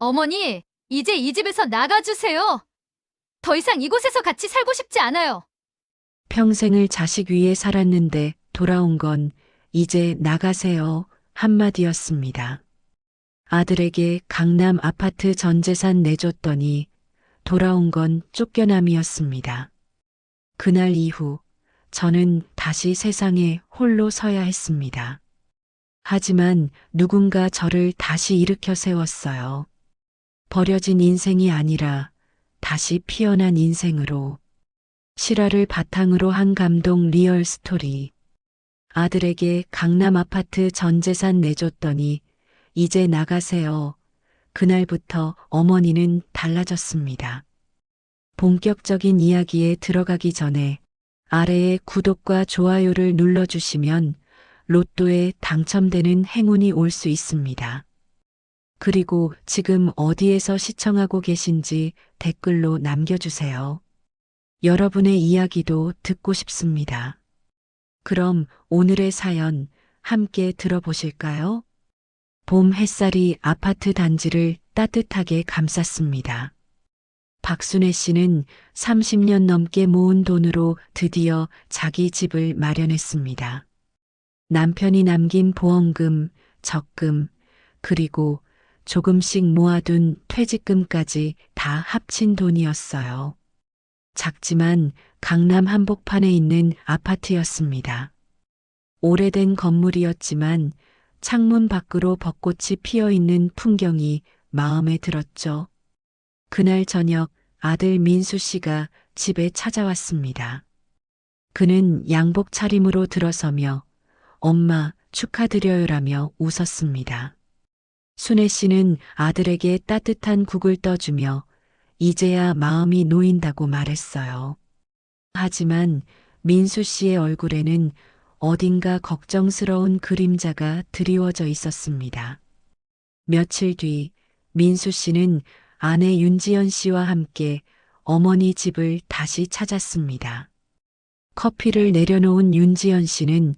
어머니, 이제 이 집에서 나가주세요. 더 이상 이곳에서 같이 살고 싶지 않아요. 평생을 자식 위해 살았는데 돌아온 건 이제 나가세요 한마디였습니다. 아들에게 강남 아파트 전 재산 내줬더니 돌아온 건 쫓겨남이었습니다. 그날 이후 저는 다시 세상에 홀로 서야 했습니다. 하지만 누군가 저를 다시 일으켜 세웠어요. 버려진 인생이 아니라 다시 피어난 인생으로. 실화를 바탕으로 한 감동 리얼 스토리. 아들에게 강남 아파트 전 재산 내줬더니 이제 나가세요. 그날부터 어머니는 달라졌습니다. 본격적인 이야기에 들어가기 전에 아래에 구독과 좋아요를 눌러주시면 로또에 당첨되는 행운이 올 수 있습니다. 그리고 지금 어디에서 시청하고 계신지 댓글로 남겨주세요. 여러분의 이야기도 듣고 싶습니다. 그럼 오늘의 사연 함께 들어보실까요? 봄 햇살이 아파트 단지를 따뜻하게 감쌌습니다. 박순애 씨는 30년 넘게 모은 돈으로 드디어 자기 집을 마련했습니다. 남편이 남긴 보험금, 적금, 그리고 조금씩 모아둔 퇴직금까지 다 합친 돈이었어요. 작지만 강남 한복판에 있는 아파트였습니다. 오래된 건물이었지만 창문 밖으로 벚꽃이 피어 있는 풍경이 마음에 들었죠. 그날 저녁 아들 민수 씨가 집에 찾아왔습니다. 그는 양복 차림으로 들어서며 엄마 축하드려요라며 웃었습니다. 순애 씨는 아들에게 따뜻한 국을 떠주며 이제야 마음이 놓인다고 말했어요. 하지만 민수 씨의 얼굴에는 어딘가 걱정스러운 그림자가 드리워져 있었습니다. 며칠 뒤 민수 씨는 아내 윤지연 씨와 함께 어머니 집을 다시 찾았습니다. 커피를 내려놓은 윤지연 씨는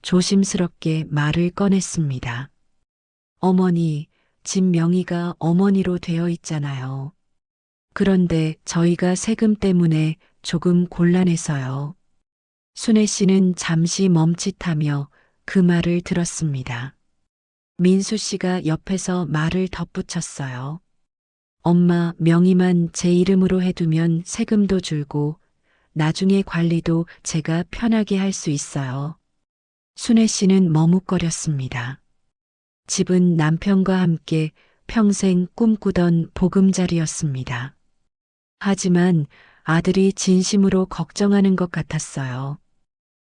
조심스럽게 말을 꺼냈습니다. 어머니, 집 명의가 어머니로 되어 있잖아요. 그런데 저희가 세금 때문에 조금 곤란해서요. 순애 씨는 잠시 멈칫하며 그 말을 들었습니다. 민수 씨가 옆에서 말을 덧붙였어요. 엄마 명의만 제 이름으로 해두면 세금도 줄고 나중에 관리도 제가 편하게 할 수 있어요. 순애 씨는 머뭇거렸습니다. 집은 남편과 함께 평생 꿈꾸던 보금자리였습니다. 하지만 아들이 진심으로 걱정하는 것 같았어요.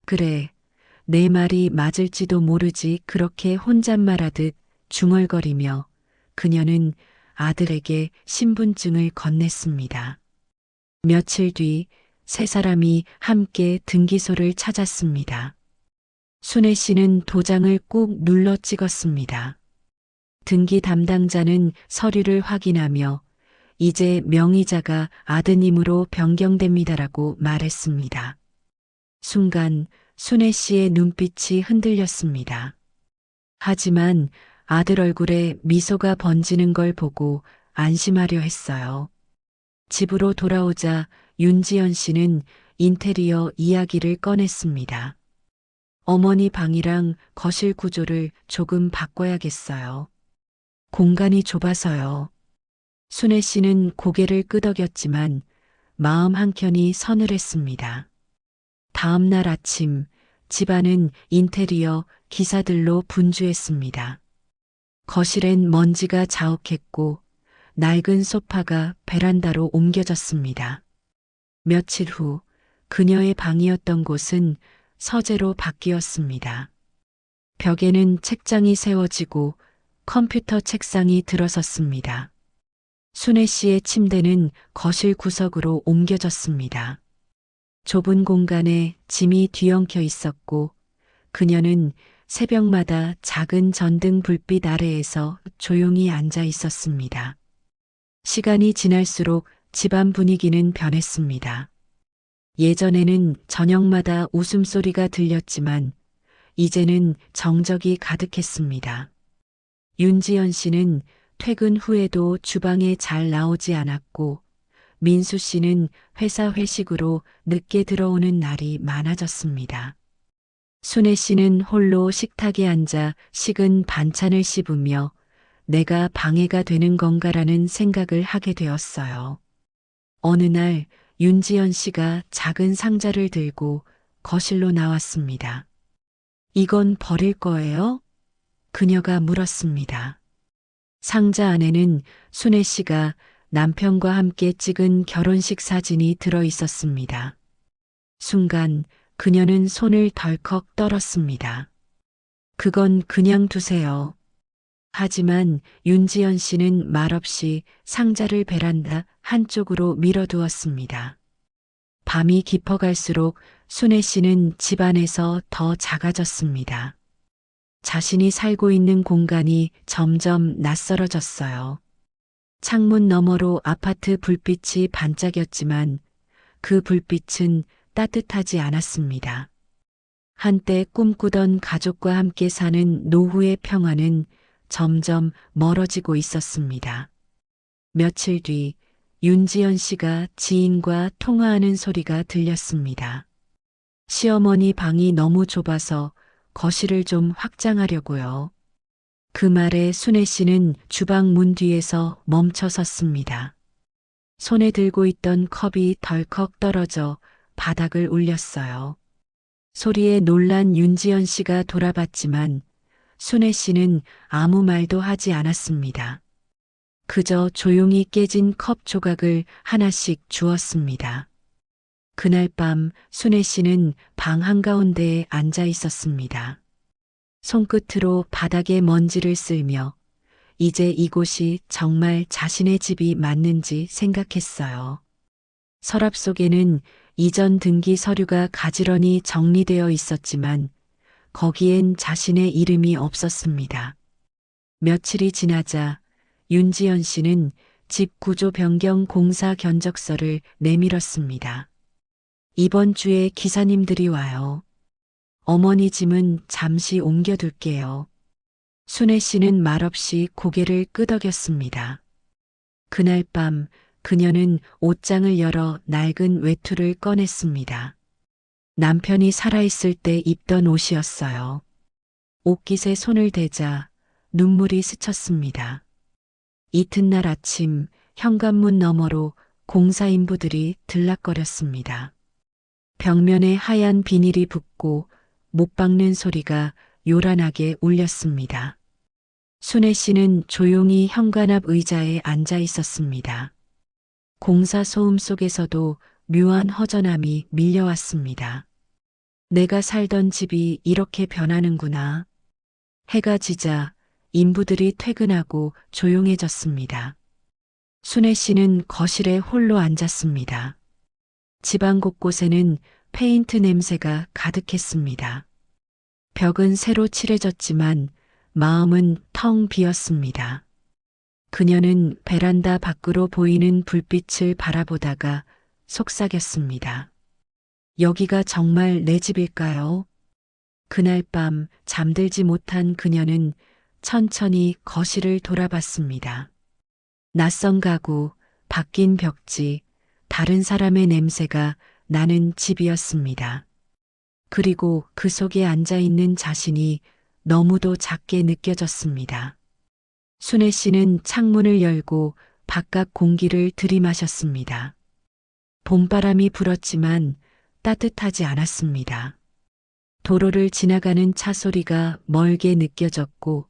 그래, 내 말이 맞을지도 모르지 그렇게 혼잣말하듯 중얼거리며 그녀는 아들에게 신분증을 건넸습니다. 며칠 뒤 세 사람이 함께 등기소를 찾았습니다. 순애 씨는 도장을 꾹 눌러 찍었습니다. 등기 담당자는 서류를 확인하며 이제 명의자가 아드님으로 변경됩니다라고 말했습니다. 순간 순애 씨의 눈빛이 흔들렸습니다. 하지만 아들 얼굴에 미소가 번지는 걸 보고 안심하려 했어요. 집으로 돌아오자 윤지연 씨는 인테리어 이야기를 꺼냈습니다. 어머니 방이랑 거실 구조를 조금 바꿔야겠어요. 공간이 좁아서요. 순애 씨는 고개를 끄덕였지만 마음 한켠이 서늘했습니다. 다음 날 아침 집안은 인테리어 기사들로 분주했습니다. 거실엔 먼지가 자욱했고 낡은 소파가 베란다로 옮겨졌습니다. 며칠 후 그녀의 방이었던 곳은 서재로 바뀌었습니다. 벽에는 책장이 세워지고 컴퓨터 책상이 들어섰습니다. 순애 씨의 침대는 거실 구석으로 옮겨졌습니다. 좁은 공간에 짐이 뒤엉켜 있었고 그녀는 새벽마다 작은 전등 불빛 아래에서 조용히 앉아 있었습니다. 시간이 지날수록 집안 분위기는 변했습니다. 예전에는 저녁마다 웃음소리가 들렸지만 이제는 정적이 가득했습니다. 윤지연 씨는 퇴근 후에도 주방에 잘 나오지 않았고 민수 씨는 회사 회식으로 늦게 들어오는 날이 많아졌습니다. 순애 씨는 홀로 식탁에 앉아 식은 반찬을 씹으며 내가 방해가 되는 건가라는 생각을 하게 되었어요. 어느 날 윤지연 씨가 작은 상자를 들고 거실로 나왔습니다. 이건 버릴 거예요? 그녀가 물었습니다. 상자 안에는 순애 씨가 남편과 함께 찍은 결혼식 사진이 들어 있었습니다. 순간 그녀는 손을 덜컥 떨었습니다. 그건 그냥 두세요. 하지만 윤지연 씨는 말없이 상자를 베란다 한쪽으로 밀어두었습니다. 밤이 깊어갈수록 순애 씨는 집안에서 더 작아졌습니다. 자신이 살고 있는 공간이 점점 낯설어졌어요. 창문 너머로 아파트 불빛이 반짝였지만 그 불빛은 따뜻하지 않았습니다. 한때 꿈꾸던 가족과 함께 사는 노후의 평화는 점점 멀어지고 있었습니다. 며칠 뒤 윤지연 씨가 지인과 통화하는 소리가 들렸습니다. 시어머니 방이 너무 좁아서 거실을 좀 확장하려고요. 그 말에 순애 씨는 주방 문 뒤에서 멈춰 섰습니다. 손에 들고 있던 컵이 덜컥 떨어져 바닥을 울렸어요. 소리에 놀란 윤지연 씨가 돌아봤지만 순애 씨는 아무 말도 하지 않았습니다. 그저 조용히 깨진 컵 조각을 하나씩 주었습니다. 그날 밤 순애 씨는 방 한가운데에 앉아 있었습니다. 손끝으로 바닥에 먼지를 쓸며 이제 이곳이 정말 자신의 집이 맞는지 생각했어요. 서랍 속에는 이전 등기 서류가 가지런히 정리되어 있었지만 거기엔 자신의 이름이 없었습니다. 며칠이 지나자 윤지연 씨는 집 구조 변경 공사 견적서를 내밀었습니다. 이번 주에 기사님들이 와요. 어머니 짐은 잠시 옮겨둘게요. 순애 씨는 말없이 고개를 끄덕였습니다. 그날 밤 그녀는 옷장을 열어 낡은 외투를 꺼냈습니다. 남편이 살아있을 때 입던 옷이었어요. 옷깃에 손을 대자 눈물이 스쳤습니다. 이튿날 아침 현관문 너머로 공사인부들이 들락거렸습니다. 벽면에 하얀 비닐이 붙고 못 박는 소리가 요란하게 울렸습니다. 순애 씨는 조용히 현관 앞 의자에 앉아 있었습니다. 공사 소음 속에서도 묘한 허전함이 밀려왔습니다. 내가 살던 집이 이렇게 변하는구나. 해가 지자 인부들이 퇴근하고 조용해졌습니다. 순애 씨는 거실에 홀로 앉았습니다. 집안 곳곳에는 페인트 냄새가 가득했습니다. 벽은 새로 칠해졌지만 마음은 텅 비었습니다. 그녀는 베란다 밖으로 보이는 불빛을 바라보다가 속삭였습니다. 여기가 정말 내 집일까요? 그날 밤 잠들지 못한 그녀는 천천히 거실을 돌아봤습니다. 낯선 가구, 바뀐 벽지, 다른 사람의 냄새가 나는 집이었습니다. 그리고 그 속에 앉아 있는 자신이 너무도 작게 느껴졌습니다. 순애 씨는 창문을 열고 바깥 공기를 들이마셨습니다. 봄바람이 불었지만 따뜻하지 않았습니다. 도로를 지나가는 차 소리가 멀게 느껴졌고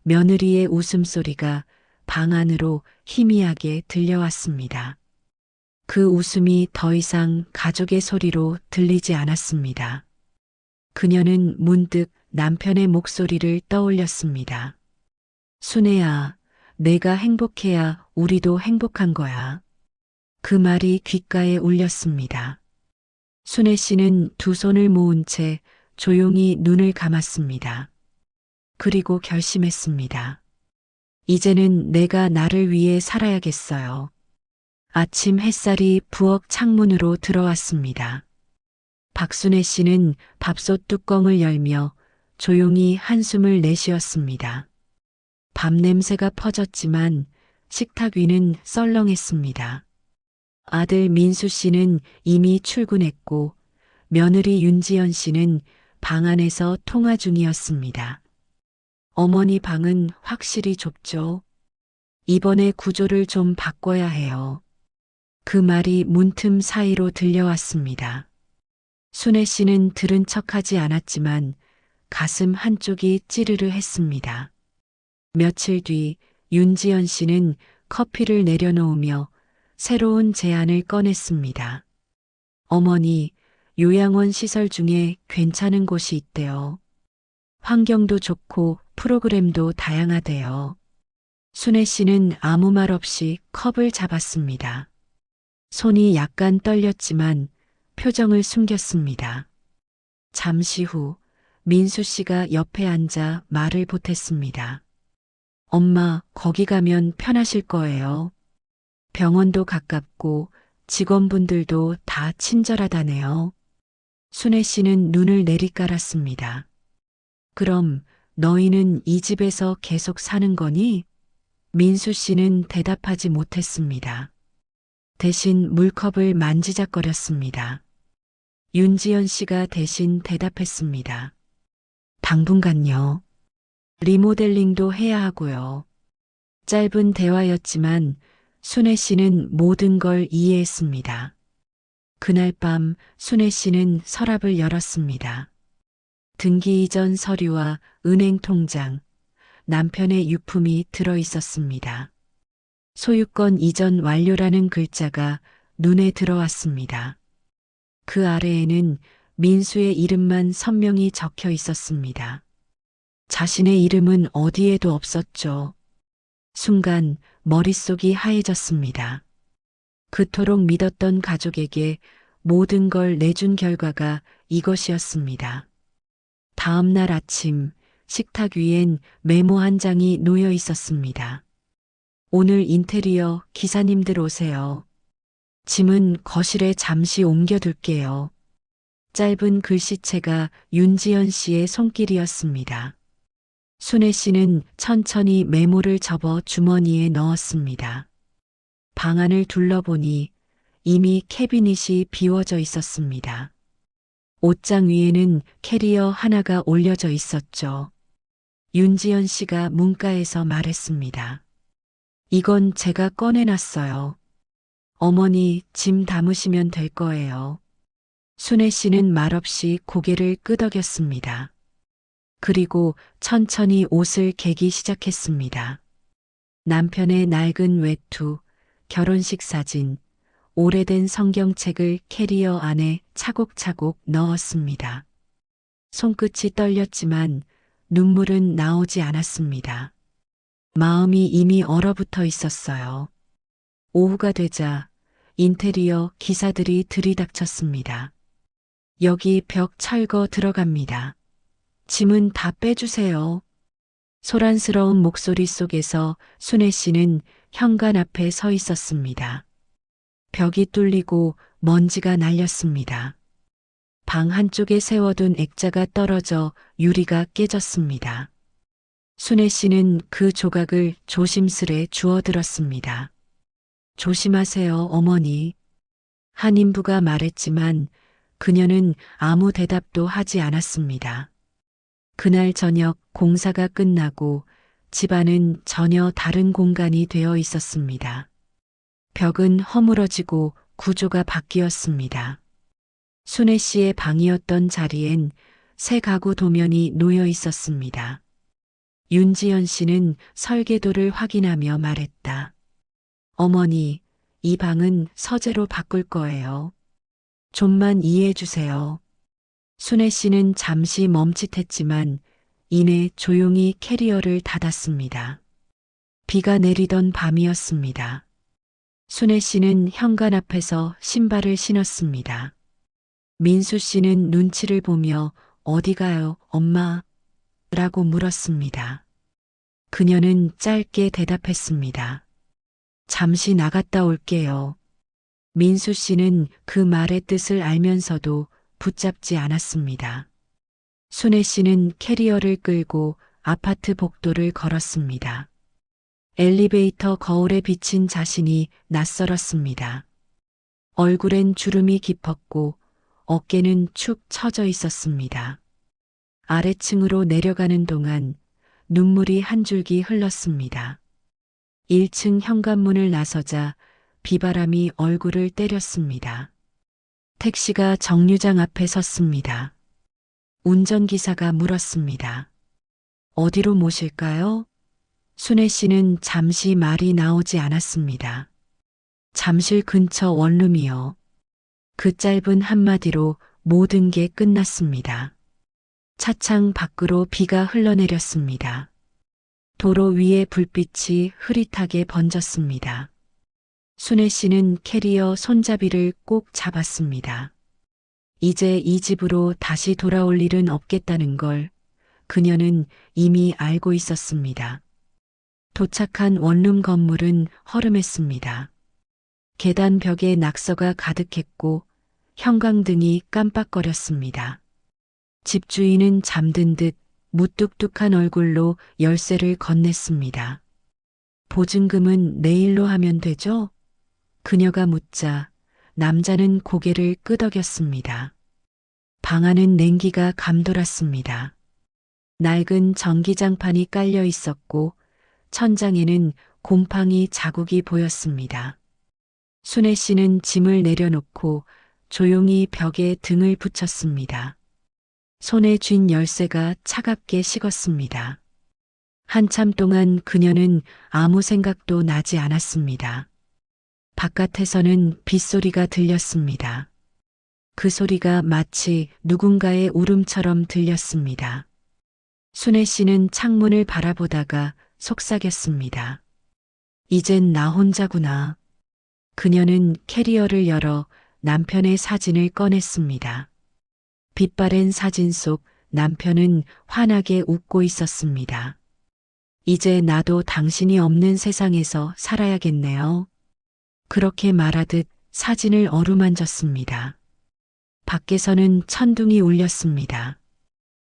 며느리의 웃음소리가 방 안으로 희미하게 들려왔습니다. 그 웃음이 더 이상 가족의 소리로 들리지 않았습니다. 그녀는 문득 남편의 목소리를 떠올렸습니다. 순애야, 내가 행복해야 우리도 행복한 거야. 그 말이 귓가에 울렸습니다. 순애 씨는 두 손을 모은 채 조용히 눈을 감았습니다. 그리고 결심했습니다. 이제는 내가 나를 위해 살아야겠어요. 아침 햇살이 부엌 창문으로 들어왔습니다. 박순애 씨는 밥솥 뚜껑을 열며 조용히 한숨을 내쉬었습니다. 밥 냄새가 퍼졌지만 식탁 위는 썰렁했습니다. 아들 민수 씨는 이미 출근했고 며느리 윤지연 씨는 방 안에서 통화 중이었습니다. 어머니 방은 확실히 좁죠. 이번에 구조를 좀 바꿔야 해요. 그 말이 문틈 사이로 들려왔습니다. 순애 씨는 들은 척하지 않았지만 가슴 한쪽이 찌르르 했습니다. 며칠 뒤 윤지연 씨는 커피를 내려놓으며 새로운 제안을 꺼냈습니다. 어머니, 요양원 시설 중에 괜찮은 곳이 있대요. 환경도 좋고 프로그램도 다양하대요. 순애 씨는 아무 말 없이 컵을 잡았습니다. 손이 약간 떨렸지만 표정을 숨겼습니다. 잠시 후 민수 씨가 옆에 앉아 말을 보탰습니다. 엄마, 거기 가면 편하실 거예요. 병원도 가깝고 직원분들도 다 친절하다네요. 순애 씨는 눈을 내리깔았습니다. 그럼 너희는 이 집에서 계속 사는 거니? 민수 씨는 대답하지 못했습니다. 대신 물컵을 만지작거렸습니다. 윤지연 씨가 대신 대답했습니다. 당분간요. 리모델링도 해야 하고요. 짧은 대화였지만 순애 씨는 모든 걸 이해했습니다. 그날 밤 순애 씨는 서랍을 열었습니다. 등기 이전 서류와 은행 통장, 남편의 유품이 들어 있었습니다. 소유권 이전 완료라는 글자가 눈에 들어왔습니다. 그 아래에는 민수의 이름만 선명히 적혀 있었습니다. 자신의 이름은 어디에도 없었죠. 순간 머릿속이 하얘졌습니다. 그토록 믿었던 가족에게 모든 걸 내준 결과가 이것이었습니다. 다음 날 아침 식탁 위엔 메모 한 장이 놓여 있었습니다. 오늘 인테리어 기사님들 오세요. 짐은 거실에 잠시 옮겨둘게요. 짧은 글씨체가 윤지연 씨의 손길이었습니다. 순애 씨는 천천히 메모를 접어 주머니에 넣었습니다. 방 안을 둘러보니 이미 캐비닛이 비워져 있었습니다. 옷장 위에는 캐리어 하나가 올려져 있었죠. 윤지연 씨가 문가에서 말했습니다. 이건 제가 꺼내놨어요. 어머니 짐 담으시면 될 거예요. 순애 씨는 말없이 고개를 끄덕였습니다. 그리고 천천히 옷을 개기 시작했습니다. 남편의 낡은 외투, 결혼식 사진, 오래된 성경책을 캐리어 안에 차곡차곡 넣었습니다. 손끝이 떨렸지만 눈물은 나오지 않았습니다. 마음이 이미 얼어붙어 있었어요. 오후가 되자 인테리어 기사들이 들이닥쳤습니다. 여기 벽 철거 들어갑니다. 짐은 다 빼주세요. 소란스러운 목소리 속에서 순애 씨는 현관 앞에 서 있었습니다. 벽이 뚫리고 먼지가 날렸습니다. 방 한쪽에 세워둔 액자가 떨어져 유리가 깨졌습니다. 순애 씨는 그 조각을 조심스레 주워들었습니다. 조심하세요, 어머니. 한 인부가 말했지만 그녀는 아무 대답도 하지 않았습니다. 그날 저녁 공사가 끝나고 집안은 전혀 다른 공간이 되어 있었습니다. 벽은 허물어지고 구조가 바뀌었습니다. 순애 씨의 방이었던 자리엔 새 가구 도면이 놓여 있었습니다. 윤지연 씨는 설계도를 확인하며 말했다. 어머니, 이 방은 서재로 바꿀 거예요. 좀만 이해해 주세요. 순애 씨는 잠시 멈칫했지만 이내 조용히 캐리어를 닫았습니다. 비가 내리던 밤이었습니다. 순애 씨는 현관 앞에서 신발을 신었습니다. 민수 씨는 눈치를 보며 어디 가요, 엄마? 라고 물었습니다. 그녀는 짧게 대답했습니다. 잠시 나갔다 올게요. 민수 씨는 그 말의 뜻을 알면서도 붙잡지 않았습니다. 순애 씨는 캐리어를 끌고 아파트 복도를 걸었습니다. 엘리베이터 거울에 비친 자신이 낯설었습니다. 얼굴엔 주름이 깊었고 어깨는 축 처져 있었습니다. 아래층으로 내려가는 동안 눈물이 한 줄기 흘렀습니다. 1층 현관문을 나서자 비바람이 얼굴을 때렸습니다. 택시가 정류장 앞에 섰습니다. 운전기사가 물었습니다. 어디로 모실까요? 순애 씨는 잠시 말이 나오지 않았습니다. 잠실 근처 원룸이요. 그 짧은 한마디로 모든 게 끝났습니다. 차창 밖으로 비가 흘러내렸습니다. 도로 위에 불빛이 흐릿하게 번졌습니다. 순애 씨는 캐리어 손잡이를 꼭 잡았습니다. 이제 이 집으로 다시 돌아올 일은 없겠다는 걸 그녀는 이미 알고 있었습니다. 도착한 원룸 건물은 허름했습니다. 계단 벽에 낙서가 가득했고 형광등이 깜빡거렸습니다. 집주인은 잠든 듯 무뚝뚝한 얼굴로 열쇠를 건넸습니다. 보증금은 내일로 하면 되죠? 그녀가 묻자 남자는 고개를 끄덕였습니다. 방 안은 냉기가 감돌았습니다. 낡은 전기장판이 깔려 있었고 천장에는 곰팡이 자국이 보였습니다. 순애 씨는 짐을 내려놓고 조용히 벽에 등을 붙였습니다. 손에 쥔 열쇠가 차갑게 식었습니다. 한참 동안 그녀는 아무 생각도 나지 않았습니다. 바깥에서는 빗소리가 들렸습니다. 그 소리가 마치 누군가의 울음처럼 들렸습니다. 순애 씨는 창문을 바라보다가 속삭였습니다. 이젠 나 혼자구나. 그녀는 캐리어를 열어 남편의 사진을 꺼냈습니다. 빛바랜 사진 속 남편은 환하게 웃고 있었습니다. 이제 나도 당신이 없는 세상에서 살아야겠네요. 그렇게 말하듯 사진을 어루만졌습니다. 밖에서는 천둥이 울렸습니다.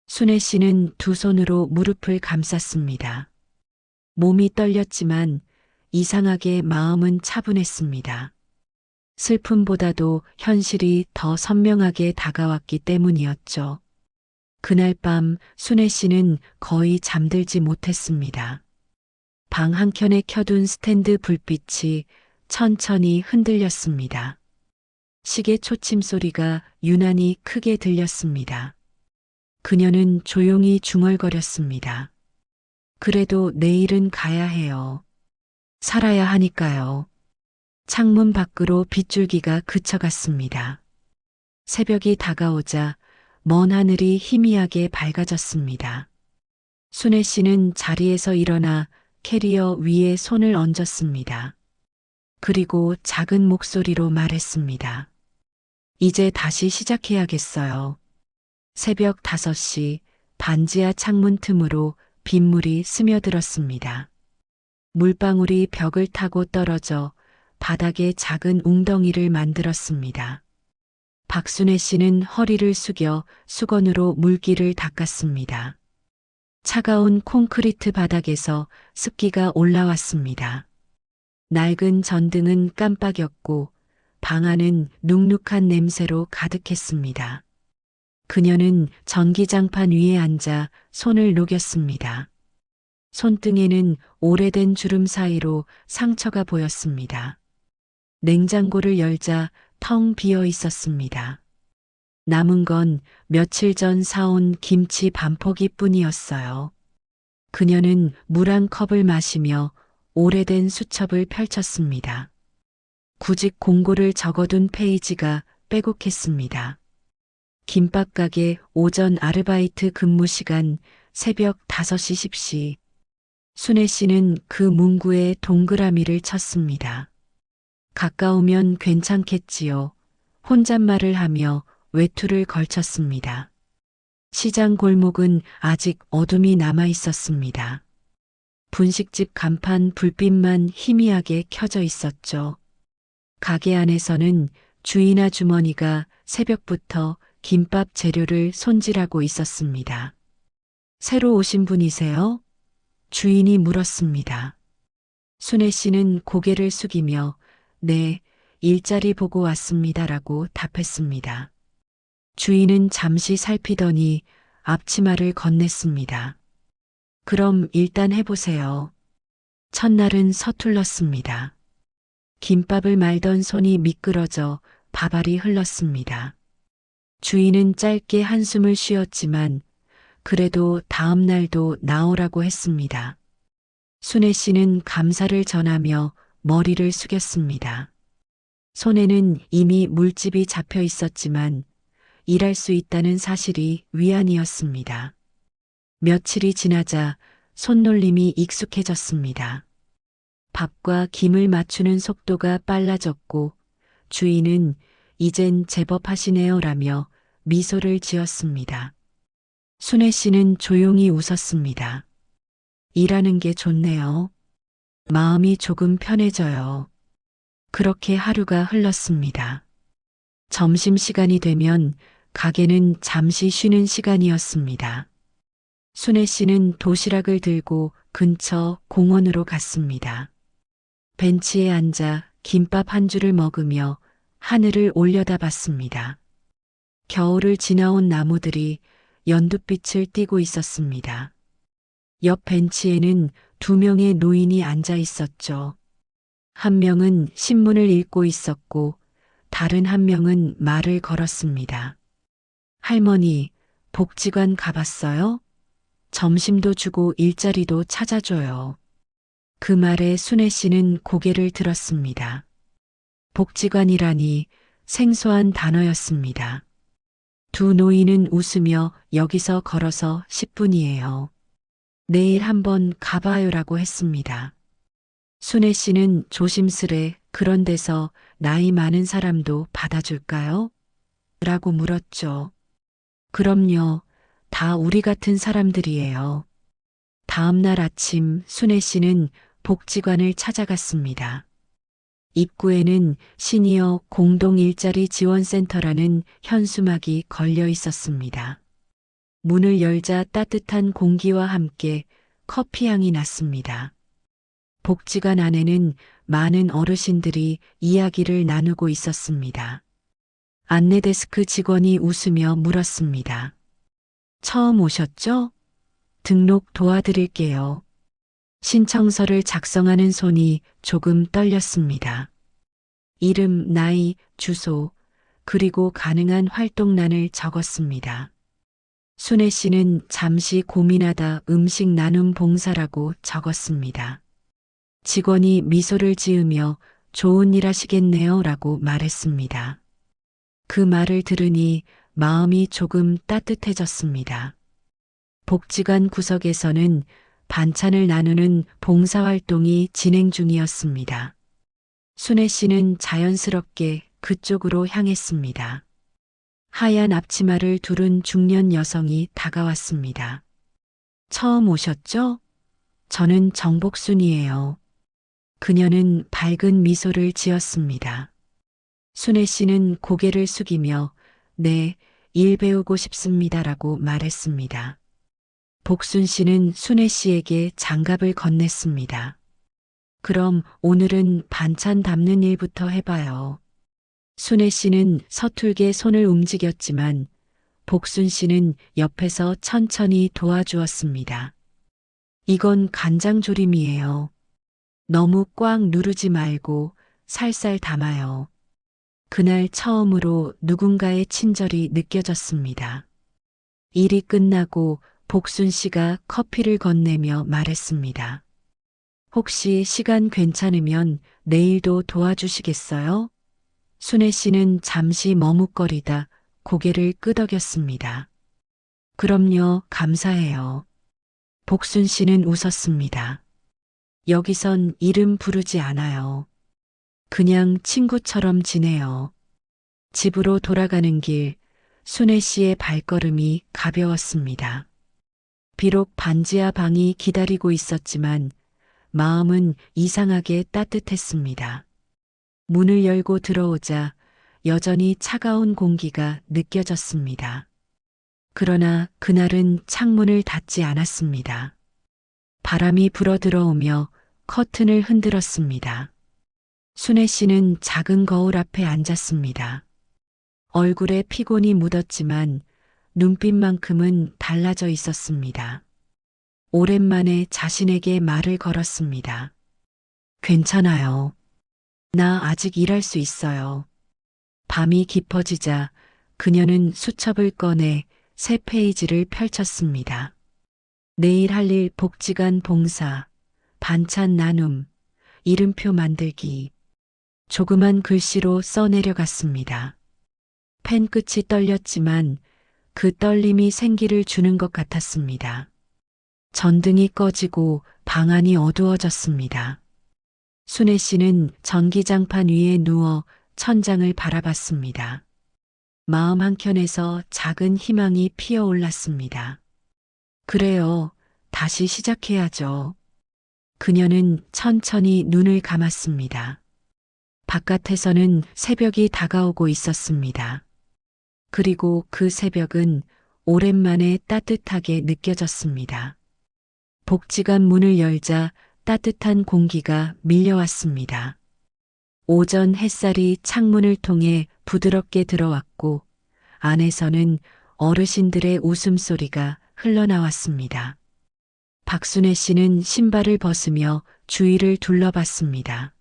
순애 씨는 두 손으로 무릎을 감쌌습니다. 몸이 떨렸지만 이상하게 마음은 차분했습니다. 슬픔보다도 현실이 더 선명하게 다가왔기 때문이었죠. 그날 밤 순애 씨는 거의 잠들지 못했습니다. 방 한켠에 켜둔 스탠드 불빛이 천천히 흔들렸습니다. 시계 초침 소리가 유난히 크게 들렸습니다. 그녀는 조용히 중얼거렸습니다. 그래도 내일은 가야 해요. 살아야 하니까요. 창문 밖으로 빗줄기가 그쳐갔습니다. 새벽이 다가오자 먼 하늘이 희미하게 밝아졌습니다. 순애 씨는 자리에서 일어나 캐리어 위에 손을 얹었습니다. 그리고 작은 목소리로 말했습니다. 이제 다시 시작해야겠어요. 새벽 5시 반지하 창문 틈으로 빗물이 스며들었습니다. 물방울이 벽을 타고 떨어져 바닥에 작은 웅덩이를 만들었습니다. 박순애 씨는 허리를 숙여 수건으로 물기를 닦았습니다. 차가운 콘크리트 바닥에서 습기가 올라왔습니다. 낡은 전등은 깜빡였고 방 안은 눅눅한 냄새로 가득했습니다. 그녀는 전기장판 위에 앉아 손을 녹였습니다. 손등에는 오래된 주름 사이로 상처가 보였습니다. 냉장고를 열자 텅 비어 있었습니다. 남은 건 며칠 전 사온 김치 반포기 뿐이었어요. 그녀는 물 한 컵을 마시며 오래된 수첩을 펼쳤습니다. 구직 공고를 적어둔 페이지가 빼곡했습니다. 김밥 가게 오전 아르바이트 근무 시간 새벽 5시 10시. 순애 씨는 그 문구에 동그라미를 쳤습니다. 가까우면 괜찮겠지요. 혼잣말을 하며 외투를 걸쳤습니다. 시장 골목은 아직 어둠이 남아 있었습니다. 분식집 간판 불빛만 희미하게 켜져 있었죠. 가게 안에서는 주인 아주머니가 새벽부터 김밥 재료를 손질하고 있었습니다. 새로 오신 분이세요? 주인이 물었습니다. 순애 씨는 고개를 숙이며 네, 일자리 보고 왔습니다라고 답했습니다. 주인은 잠시 살피더니 앞치마를 건넸습니다. 그럼 일단 해보세요. 첫날은 서툴렀습니다. 김밥을 말던 손이 미끄러져 밥알이 흘렀습니다. 주인은 짧게 한숨을 쉬었지만 그래도 다음 날도 나오라고 했습니다. 순애 씨는 감사를 전하며 머리를 숙였습니다. 손에는 이미 물집이 잡혀 있었지만 일할 수 있다는 사실이 위안이었습니다. 며칠이 지나자 손놀림이 익숙해졌습니다. 밥과 김을 맞추는 속도가 빨라졌고 주인은 이젠 제법 하시네요라며 미소를 지었습니다. 순애 씨는 조용히 웃었습니다. 일하는 게 좋네요. 마음이 조금 편해져요. 그렇게 하루가 흘렀습니다. 점심시간이 되면 가게는 잠시 쉬는 시간이었습니다. 순애 씨는 도시락을 들고 근처 공원으로 갔습니다. 벤치에 앉아 김밥 한 줄을 먹으며 하늘을 올려다봤습니다. 겨울을 지나온 나무들이 연두빛을 띠고 있었습니다. 옆 벤치에는 두 명의 노인이 앉아 있었죠. 한 명은 신문을 읽고 있었고 다른 한 명은 말을 걸었습니다. 할머니, 복지관 가봤어요? 점심도 주고 일자리도 찾아줘요. 그 말에 순애 씨는 고개를 들었습니다. 복지관이라니 생소한 단어였습니다. 두 노인은 웃으며 여기서 걸어서 10분이에요. 내일 한번 가봐요라고 했습니다. 순애 씨는 조심스레 그런 데서 나이 많은 사람도 받아줄까요? 라고 물었죠. 그럼요. 다 우리 같은 사람들이에요. 다음 날 아침 순애 씨는 복지관을 찾아갔습니다. 입구에는 시니어 공동 일자리 지원센터라는 현수막이 걸려 있었습니다. 문을 열자 따뜻한 공기와 함께 커피 향이 났습니다. 복지관 안에는 많은 어르신들이 이야기를 나누고 있었습니다. 안내데스크 직원이 웃으며 물었습니다. 처음 오셨죠? 등록 도와드릴게요. 신청서를 작성하는 손이 조금 떨렸습니다. 이름, 나이, 주소, 그리고 가능한 활동란을 적었습니다. 순애 씨는 잠시 고민하다 음식 나눔 봉사라고 적었습니다. 직원이 미소를 지으며 좋은 일 하시겠네요 라고 말했습니다. 그 말을 들으니 마음이 조금 따뜻해졌습니다. 복지관 구석에서는 반찬을 나누는 봉사활동이 진행 중이었습니다. 순애 씨는 자연스럽게 그쪽으로 향했습니다. 하얀 앞치마를 두른 중년 여성이 다가왔습니다. 처음 오셨죠? 저는 정복순이에요. 그녀는 밝은 미소를 지었습니다. 순애 씨는 고개를 숙이며 네, 일 배우고 싶습니다라고 말했습니다. 복순 씨는 순애 씨에게 장갑을 건넸습니다. 그럼 오늘은 반찬 담는 일부터 해봐요. 순애 씨는 서툴게 손을 움직였지만 복순 씨는 옆에서 천천히 도와주었습니다. 이건 간장조림이에요. 너무 꽉 누르지 말고 살살 담아요. 그날 처음으로 누군가의 친절이 느껴졌습니다. 일이 끝나고 복순 씨가 커피를 건네며 말했습니다. 혹시 시간 괜찮으면 내일도 도와주시겠어요? 순애 씨는 잠시 머뭇거리다 고개를 끄덕였습니다. 그럼요, 감사해요. 복순 씨는 웃었습니다. 여기선 이름 부르지 않아요. 그냥 친구처럼 지내요. 집으로 돌아가는 길, 순애 씨의 발걸음이 가벼웠습니다. 비록 반지하 방이 기다리고 있었지만 마음은 이상하게 따뜻했습니다. 문을 열고 들어오자 여전히 차가운 공기가 느껴졌습니다. 그러나 그날은 창문을 닫지 않았습니다. 바람이 불어 들어오며 커튼을 흔들었습니다. 순애 씨는 작은 거울 앞에 앉았습니다. 얼굴에 피곤이 묻었지만 눈빛만큼은 달라져 있었습니다. 오랜만에 자신에게 말을 걸었습니다. 괜찮아요. 나 아직 일할 수 있어요. 밤이 깊어지자 그녀는 수첩을 꺼내 새 페이지를 펼쳤습니다. 내일 할 일 복지관 봉사, 반찬 나눔, 이름표 만들기. 조그만 글씨로 써내려갔습니다. 펜 끝이 떨렸지만 그 떨림이 생기를 주는 것 같았습니다. 전등이 꺼지고 방 안이 어두워졌습니다. 순애 씨는 전기장판 위에 누워 천장을 바라봤습니다. 마음 한켠에서 작은 희망이 피어올랐습니다. 그래요. 다시 시작해야죠. 그녀는 천천히 눈을 감았습니다. 바깥에서는 새벽이 다가오고 있었습니다. 그리고 그 새벽은 오랜만에 따뜻하게 느껴졌습니다. 복지관 문을 열자 따뜻한 공기가 밀려왔습니다. 오전 햇살이 창문을 통해 부드럽게 들어왔고 안에서는 어르신들의 웃음소리가 흘러나왔습니다. 박순애 씨는 신발을 벗으며 주위를 둘러봤습니다.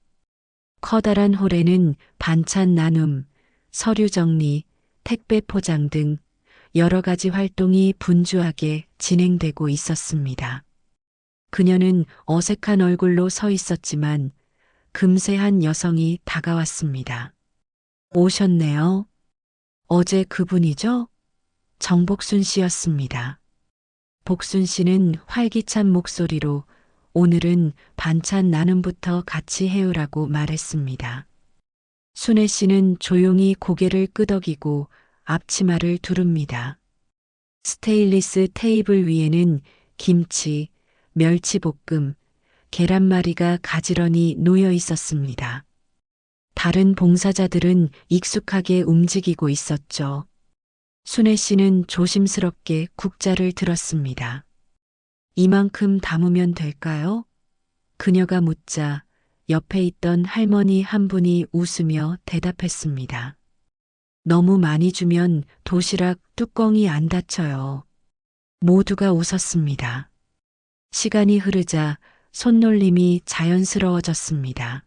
커다란 홀에는 반찬 나눔, 서류 정리, 택배 포장 등 여러 가지 활동이 분주하게 진행되고 있었습니다. 그녀는 어색한 얼굴로 서 있었지만 금세 한 여성이 다가왔습니다. 오셨네요. 어제 그분이죠? 정복순 씨였습니다. 복순 씨는 활기찬 목소리로 오늘은 반찬 나눔부터 같이 해오라고 말했습니다. 순애 씨는 조용히 고개를 끄덕이고 앞치마를 두릅니다. 스테인리스 테이블 위에는 김치, 멸치볶음, 계란말이가 가지런히 놓여 있었습니다. 다른 봉사자들은 익숙하게 움직이고 있었죠. 순애 씨는 조심스럽게 국자를 들었습니다. 이만큼 담으면 될까요? 그녀가 묻자 옆에 있던 할머니 한 분이 웃으며 대답했습니다. 너무 많이 주면 도시락 뚜껑이 안 닫혀요. 모두가 웃었습니다. 시간이 흐르자 손놀림이 자연스러워졌습니다.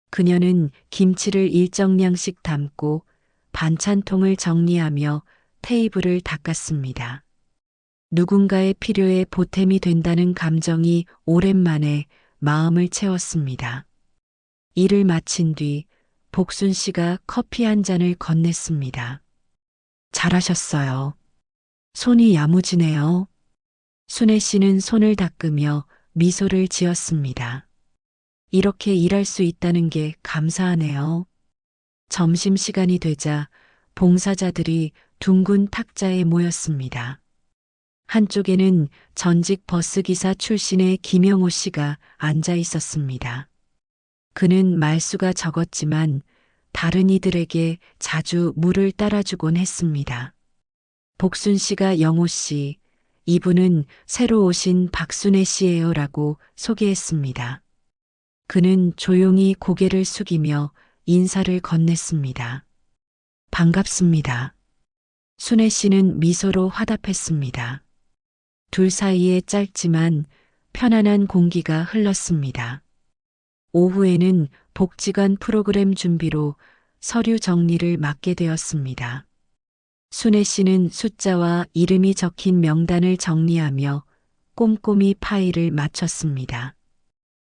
그녀는 김치를 일정량씩 담고 반찬통을 정리하며 테이블을 닦았습니다. 누군가의 필요에 보탬이 된다는 감정이 오랜만에 마음을 채웠습니다. 일을 마친 뒤 복순 씨가 커피 한 잔을 건넸습니다. 잘하셨어요. 손이 야무지네요. 순애 씨는 손을 닦으며 미소를 지었습니다. 이렇게 일할 수 있다는 게 감사하네요. 점심시간이 되자 봉사자들이 둥근 탁자에 모였습니다. 한쪽에는 전직 버스기사 출신의 김영호 씨가 앉아 있었습니다. 그는 말수가 적었지만 다른 이들에게 자주 물을 따라주곤 했습니다. 복순 씨가 영호 씨, 이분은 새로 오신 박순애 씨예요라고 소개했습니다. 그는 조용히 고개를 숙이며 인사를 건넸습니다. 반갑습니다. 순애 씨는 미소로 화답했습니다. 둘 사이에 짧지만 편안한 공기가 흘렀습니다. 오후에는 복지관 프로그램 준비로 서류 정리를 맡게 되었습니다. 순애 씨는 숫자와 이름이 적힌 명단을 정리하며 꼼꼼히 파일을 맞췄습니다.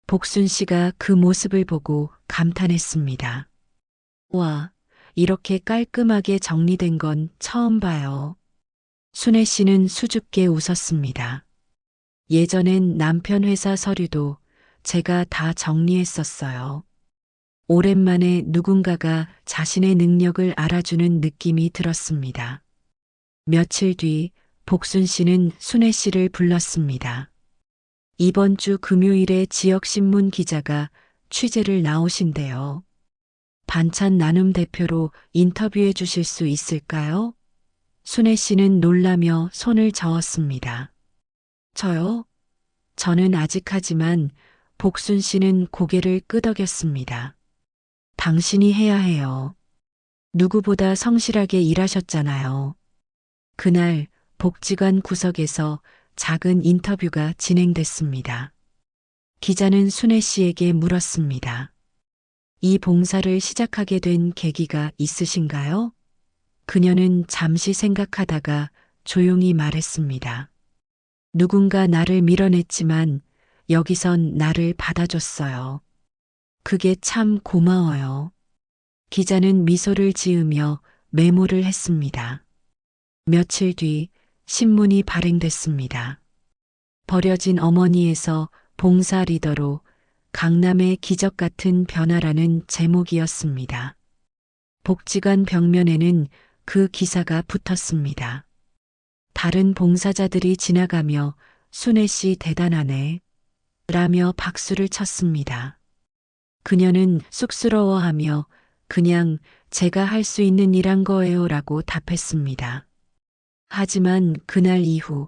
복순 씨가 그 모습을 보고 감탄했습니다. 와, 이렇게 깔끔하게 정리된 건 처음 봐요. 순애 씨는 수줍게 웃었습니다. 예전엔 남편 회사 서류도 제가 다 정리했었어요. 오랜만에 누군가가 자신의 능력을 알아주는 느낌이 들었습니다. 며칠 뒤 복순 씨는 순애 씨를 불렀습니다. 이번 주 금요일에 지역신문 기자가 취재를 나오신대요. 반찬 나눔 대표로 인터뷰해 주실 수 있을까요? 순애 씨는 놀라며 손을 저었습니다. 저요? 저는 아직 하지만 복순 씨는 고개를 끄덕였습니다. 당신이 해야 해요. 누구보다 성실하게 일하셨잖아요. 그날 복지관 구석에서 작은 인터뷰가 진행됐습니다. 기자는 순애 씨에게 물었습니다. 이 봉사를 시작하게 된 계기가 있으신가요? 그녀는 잠시 생각하다가 조용히 말했습니다. 누군가 나를 밀어냈지만 여기선 나를 받아줬어요. 그게 참 고마워요. 기자는 미소를 지으며 메모를 했습니다. 며칠 뒤 신문이 발행됐습니다. 버려진 어머니에서 봉사 리더로 강남의 기적 같은 변화라는 제목이었습니다. 복지관 벽면에는 그 기사가 붙었습니다. 다른 봉사자들이 지나가며 순애 씨 대단하네 라며 박수를 쳤습니다. 그녀는 쑥스러워하며 그냥 제가 할 수 있는 일한 거예요 라고 답했습니다. 하지만 그날 이후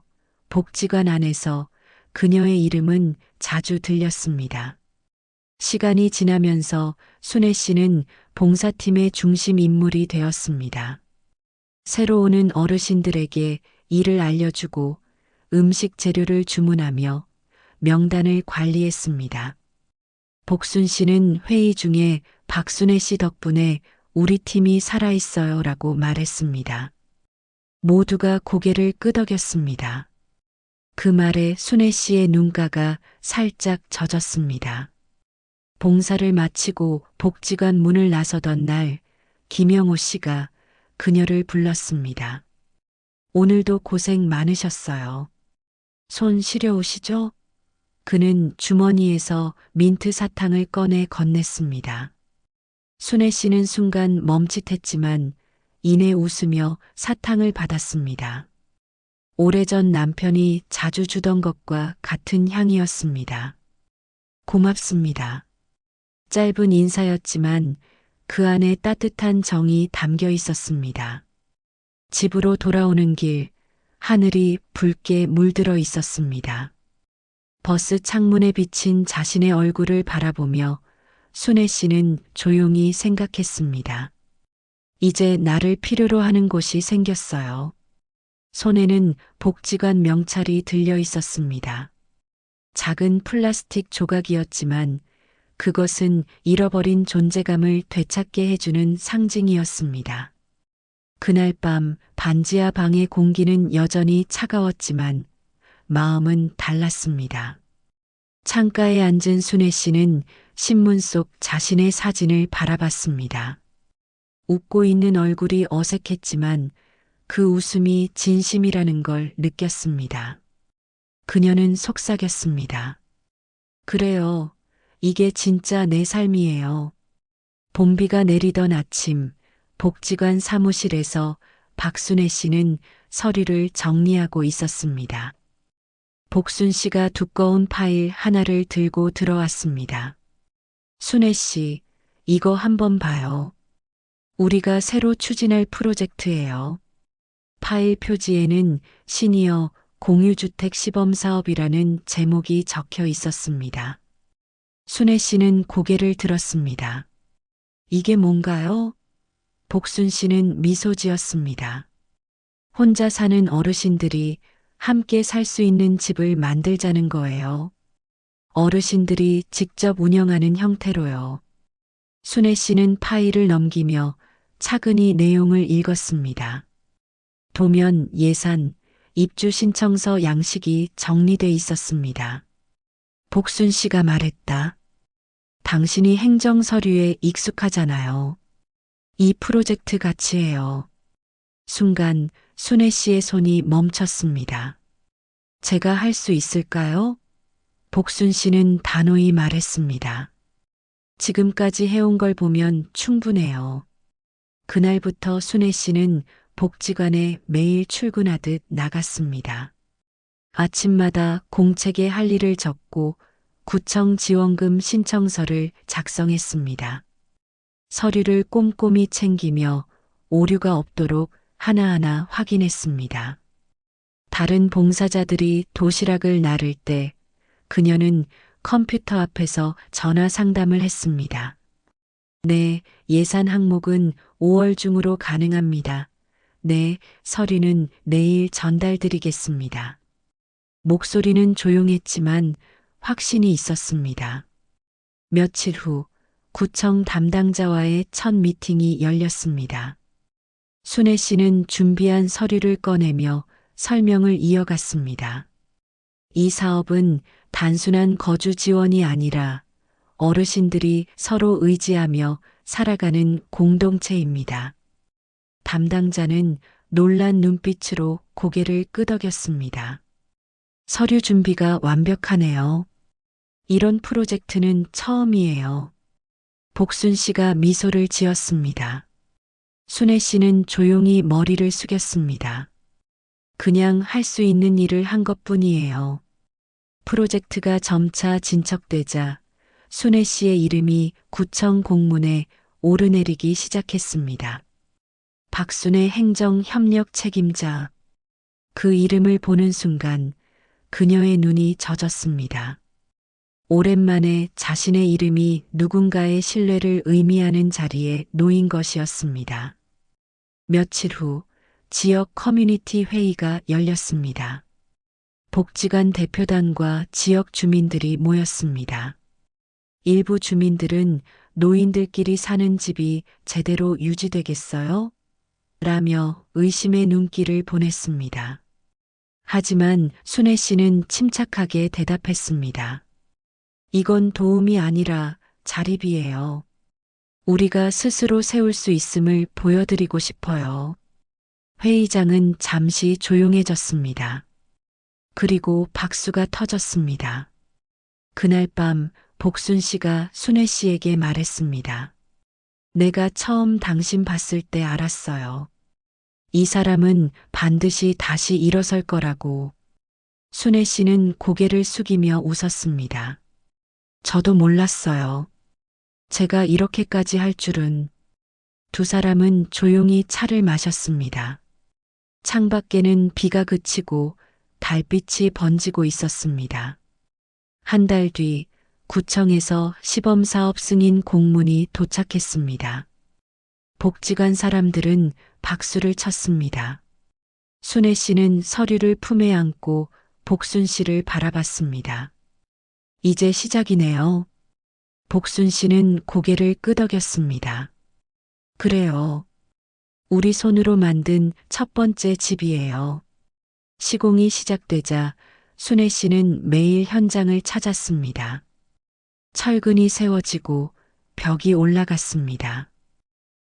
복지관 안에서 그녀의 이름은 자주 들렸습니다. 시간이 지나면서 순애 씨는 봉사팀의 중심 인물이 되었습니다. 새로 오는 어르신들에게 일을 알려주고 음식 재료를 주문하며 명단을 관리했습니다. 복순 씨는 회의 중에 박순애 씨 덕분에 우리 팀이 살아있어요 라고 말했습니다. 모두가 고개를 끄덕였습니다. 그 말에 순애 씨의 눈가가 살짝 젖었습니다. 봉사를 마치고 복지관 문을 나서던 날 김영호 씨가 그녀를 불렀습니다. 오늘도 고생 많으셨어요. 손 시려우시죠? 그는 주머니에서 민트 사탕을 꺼내 건넸습니다. 순애 씨는 순간 멈칫했지만 이내 웃으며 사탕을 받았습니다. 오래전 남편이 자주 주던 것과 같은 향이었습니다. 고맙습니다. 짧은 인사였지만 그 안에 따뜻한 정이 담겨 있었습니다. 집으로 돌아오는 길, 하늘이 붉게 물들어 있었습니다. 버스 창문에 비친 자신의 얼굴을 바라보며 순애 씨는 조용히 생각했습니다. 이제 나를 필요로 하는 곳이 생겼어요. 손에는 복지관 명찰이 들려 있었습니다. 작은 플라스틱 조각이었지만 그것은 잃어버린 존재감을 되찾게 해주는 상징이었습니다. 그날 밤 반지하 방의 공기는 여전히 차가웠지만 마음은 달랐습니다. 창가에 앉은 순애 씨는 신문 속 자신의 사진을 바라봤습니다. 웃고 있는 얼굴이 어색했지만 그 웃음이 진심이라는 걸 느꼈습니다. 그녀는 속삭였습니다. 그래요. 이게 진짜 내 삶이에요. 봄비가 내리던 아침, 복지관 사무실에서 박순애 씨는 서류를 정리하고 있었습니다. 복순 씨가 두꺼운 파일 하나를 들고 들어왔습니다. 순애 씨, 이거 한번 봐요. 우리가 새로 추진할 프로젝트예요. 파일 표지에는 시니어 공유주택 시범사업이라는 제목이 적혀 있었습니다. 순애 씨는 고개를 들었습니다. 이게 뭔가요? 복순 씨는 미소 지었습니다. 혼자 사는 어르신들이 함께 살 수 있는 집을 만들자는 거예요. 어르신들이 직접 운영하는 형태로요. 순애 씨는 파일을 넘기며 차근히 내용을 읽었습니다. 도면, 예산, 입주 신청서 양식이 정리돼 있었습니다. 복순 씨가 말했다. 당신이 행정 서류에 익숙하잖아요. 이 프로젝트 같이 해요. 순간 순애 씨의 손이 멈췄습니다. 제가 할 수 있을까요? 복순 씨는 단호히 말했습니다. 지금까지 해온 걸 보면 충분해요. 그날부터 순애 씨는 복지관에 매일 출근하듯 나갔습니다. 아침마다 공책에 할 일을 적고 구청 지원금 신청서를 작성했습니다. 서류를 꼼꼼히 챙기며 오류가 없도록 하나하나 확인했습니다. 다른 봉사자들이 도시락을 나를 때 그녀는 컴퓨터 앞에서 전화 상담을 했습니다. 네, 예산 항목은 5월 중으로 가능합니다. 네, 서류는 내일 전달드리겠습니다. 목소리는 조용했지만 확신이 있었습니다. 며칠 후 구청 담당자와의 첫 미팅이 열렸습니다. 순애 씨는 준비한 서류를 꺼내며 설명을 이어갔습니다. 이 사업은 단순한 거주 지원이 아니라 어르신들이 서로 의지하며 살아가는 공동체입니다. 담당자는 놀란 눈빛으로 고개를 끄덕였습니다. 서류 준비가 완벽하네요. 이런 프로젝트는 처음이에요. 복순 씨가 미소를 지었습니다. 순애 씨는 조용히 머리를 숙였습니다. 그냥 할 수 있는 일을 한 것뿐이에요. 프로젝트가 점차 진척되자 순애 씨의 이름이 구청 공문에 오르내리기 시작했습니다. 박순애 행정협력 책임자. 그 이름을 보는 순간 그녀의 눈이 젖었습니다. 오랜만에 자신의 이름이 누군가의 신뢰를 의미하는 자리에 놓인 것이었습니다. 며칠 후 지역 커뮤니티 회의가 열렸습니다. 복지관 대표단과 지역 주민들이 모였습니다. 일부 주민들은 노인들끼리 사는 집이 제대로 유지되겠어요? 라며 의심의 눈길을 보냈습니다. 하지만 순애 씨는 침착하게 대답했습니다. 이건 도움이 아니라 자립이에요. 우리가 스스로 세울 수 있음을 보여드리고 싶어요. 회의장은 잠시 조용해졌습니다. 그리고 박수가 터졌습니다. 그날 밤 복순 씨가 순애 씨에게 말했습니다. 내가 처음 당신 봤을 때 알았어요. 이 사람은 반드시 다시 일어설 거라고. 순애 씨는 고개를 숙이며 웃었습니다. 저도 몰랐어요. 제가 이렇게까지 할 줄은. 두 사람은 조용히 차를 마셨습니다. 창밖에는 비가 그치고 달빛이 번지고 있었습니다. 한 달 뒤 구청에서 시범사업 승인 공문이 도착했습니다. 복지관 사람들은 박수를 쳤습니다. 순애 씨는 서류를 품에 안고 복순 씨를 바라봤습니다. 이제 시작이네요. 복순 씨는 고개를 끄덕였습니다. 그래요. 우리 손으로 만든 첫 번째 집이에요. 시공이 시작되자 순애 씨는 매일 현장을 찾았습니다. 철근이 세워지고 벽이 올라갔습니다.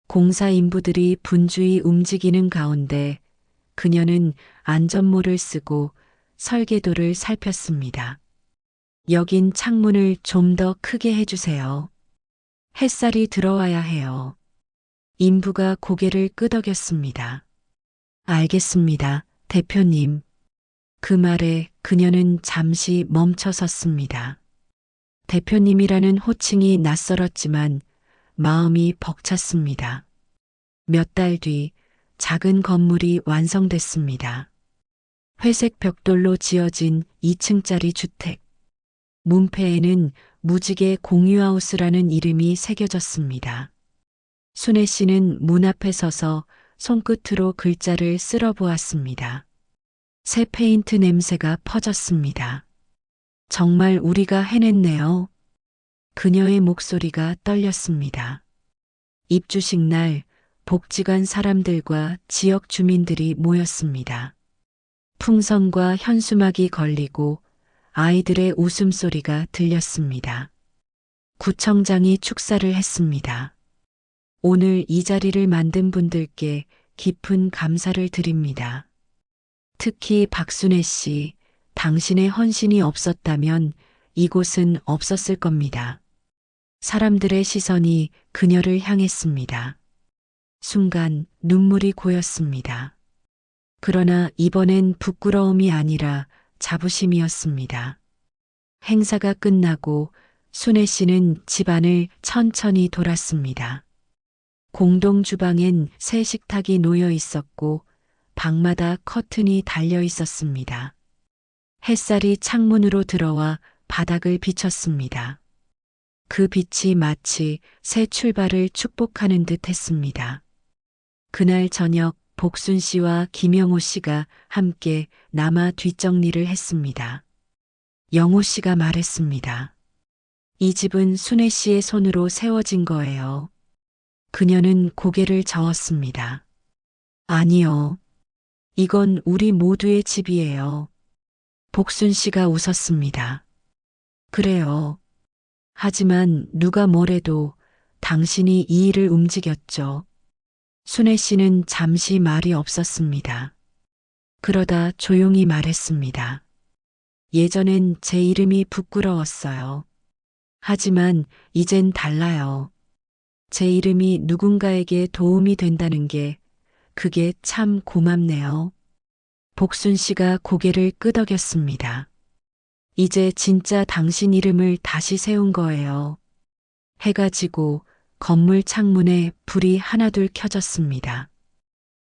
공사 인부들이 분주히 움직이는 가운데 그녀는 안전모를 쓰고 설계도를 살폈습니다. 여긴 창문을 좀 더 크게 해주세요. 햇살이 들어와야 해요. 인부가 고개를 끄덕였습니다. 알겠습니다, 대표님. 그 말에 그녀는 잠시 멈춰 섰습니다. 대표님이라는 호칭이 낯설었지만 마음이 벅찼습니다. 몇 달 뒤 작은 건물이 완성됐습니다. 회색 벽돌로 지어진 2층짜리 주택. 문패에는 무지개 공유하우스라는 이름이 새겨졌습니다. 순애 씨는 문 앞에 서서 손끝으로 글자를 쓸어 보았습니다. 새 페인트 냄새가 퍼졌습니다. 정말 우리가 해냈네요. 그녀의 목소리가 떨렸습니다. 입주식 날 복지관 사람들과 지역 주민들이 모였습니다. 풍선과 현수막이 걸리고 아이들의 웃음소리가 들렸습니다. 구청장이 축사를 했습니다. 오늘 이 자리를 만든 분들께 깊은 감사를 드립니다. 특히 박순애 씨, 당신의 헌신이 없었다면 이곳은 없었을 겁니다. 사람들의 시선이 그녀를 향했습니다. 순간 눈물이 고였습니다. 그러나 이번엔 부끄러움이 아니라 자부심이었습니다. 행사가 끝나고 순애 씨는 집안을 천천히 돌았습니다. 공동 주방엔 새 식탁이 놓여 있었고 방마다 커튼이 달려 있었습니다. 햇살이 창문으로 들어와 바닥을 비쳤습니다. 그 빛이 마치 새 출발을 축복하는 듯 했습니다. 그날 저녁 복순 씨와 김영호 씨가 함께 남아 뒷정리를 했습니다. 영호 씨가 말했습니다. 이 집은 순애 씨의 손으로 세워진 거예요. 그녀는 고개를 저었습니다. 아니요. 이건 우리 모두의 집이에요. 복순 씨가 웃었습니다. 그래요. 하지만 누가 뭐래도 당신이 이 일을 움직였죠. 순애 씨는 잠시 말이 없었습니다. 그러다 조용히 말했습니다. 예전엔 제 이름이 부끄러웠어요. 하지만 이젠 달라요. 제 이름이 누군가에게 도움이 된다는 게 그게 참 고맙네요. 복순 씨가 고개를 끄덕였습니다. 이제 진짜 당신 이름을 다시 세운 거예요. 해가 지고 건물 창문에 불이 하나둘 켜졌습니다.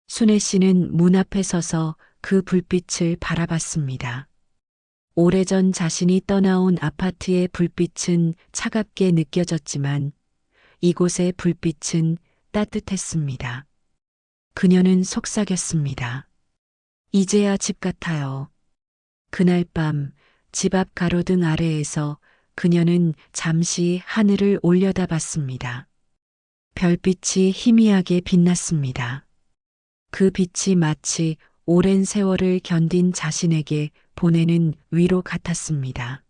순애 씨는 문 앞에 서서 그 불빛을 바라봤습니다. 오래전 자신이 떠나온 아파트의 불빛은 차갑게 느껴졌지만 이곳의 불빛은 따뜻했습니다. 그녀는 속삭였습니다. 이제야 집 같아요. 그날 밤 집 앞 가로등 아래에서 그녀는 잠시 하늘을 올려다봤습니다. 별빛이 희미하게 빛났습니다. 그 빛이 마치 오랜 세월을 견딘 자신에게 보내는 위로 같았습니다.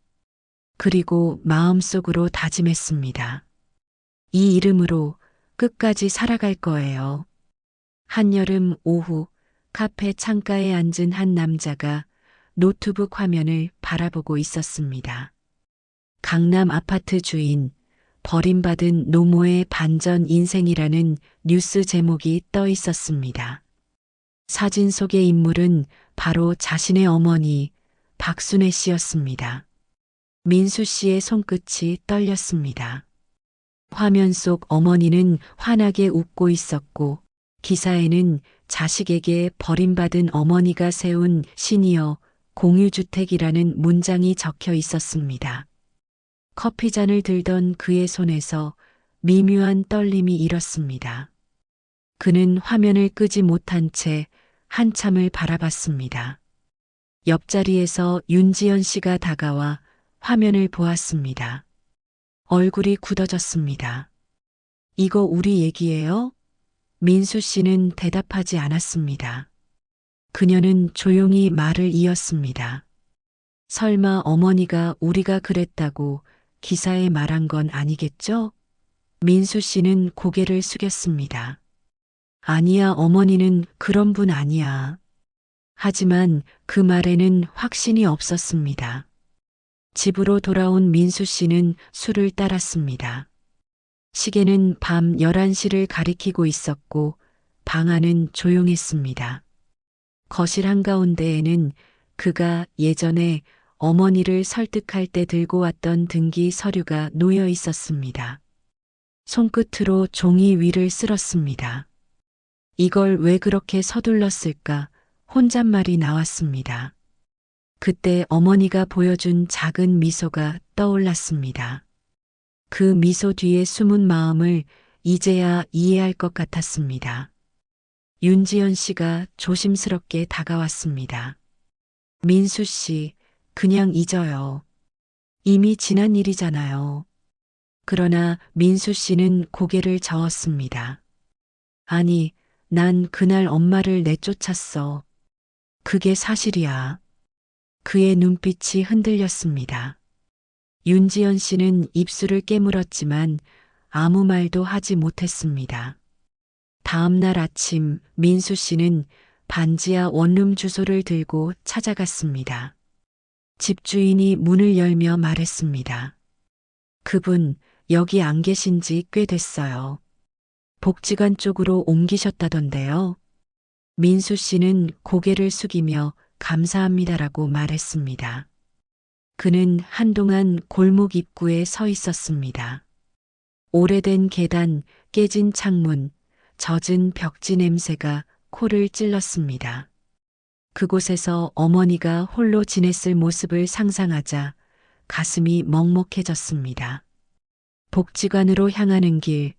그리고 마음속으로 다짐했습니다. 이 이름으로 끝까지 살아갈 거예요. 한여름 오후 카페 창가에 앉은 한 남자가 노트북 화면을 바라보고 있었습니다. 강남 아파트 주인, 버림받은 노모의 반전 인생이라는 뉴스 제목이 떠 있었습니다. 사진 속의 인물은 바로 자신의 어머니 박순애 씨였습니다. 민수 씨의 손끝이 떨렸습니다. 화면 속 어머니는 환하게 웃고 있었고 기사에는 자식에게 버림받은 어머니가 세운 시니어 공유주택이라는 문장이 적혀 있었습니다. 커피잔을 들던 그의 손에서 미묘한 떨림이 일었습니다. 그는 화면을 끄지 못한 채 한참을 바라봤습니다. 옆자리에서 윤지연 씨가 다가와 화면을 보았습니다. 얼굴이 굳어졌습니다. 이거 우리 얘기예요? 민수 씨는 대답하지 않았습니다. 그녀는 조용히 말을 이었습니다. 설마 어머니가 우리가 그랬다고 기사에 말한 건 아니겠죠? 민수 씨는 고개를 숙였습니다. 아니야, 어머니는 그런 분 아니야. 하지만 그 말에는 확신이 없었습니다. 집으로 돌아온 민수 씨는 술을 따랐습니다. 시계는 밤 11시를 가리키고 있었고 방 안은 조용했습니다. 거실 한가운데에는 그가 예전에 어머니를 설득할 때 들고 왔던 등기 서류가 놓여 있었습니다. 손끝으로 종이 위를 쓸었습니다. 이걸 왜 그렇게 서둘렀을까 혼잣말이 나왔습니다. 그때 어머니가 보여준 작은 미소가 떠올랐습니다. 그 미소 뒤에 숨은 마음을 이제야 이해할 것 같았습니다. 윤지연 씨가 조심스럽게 다가왔습니다. 민수 씨, 그냥 잊어요. 이미 지난 일이잖아요. 그러나 민수 씨는 고개를 저었습니다. 아니, 난 그날 엄마를 내쫓았어. 그게 사실이야. 그의 눈빛이 흔들렸습니다. 윤지연 씨는 입술을 깨물었지만 아무 말도 하지 못했습니다. 다음 날 아침 민수 씨는 반지하 원룸 주소를 들고 찾아갔습니다. 집주인이 문을 열며 말했습니다. 그분 여기 안 계신 지 꽤 됐어요. 복지관 쪽으로 옮기셨다던데요. 민수 씨는 고개를 숙이며 감사합니다라고 말했습니다. 그는 한동안 골목 입구에 서 있었습니다. 오래된 계단, 깨진 창문, 젖은 벽지 냄새가 코를 찔렀습니다. 그곳에서 어머니가 홀로 지냈을 모습을 상상하자 가슴이 먹먹해졌습니다. 복지관으로 향하는 길,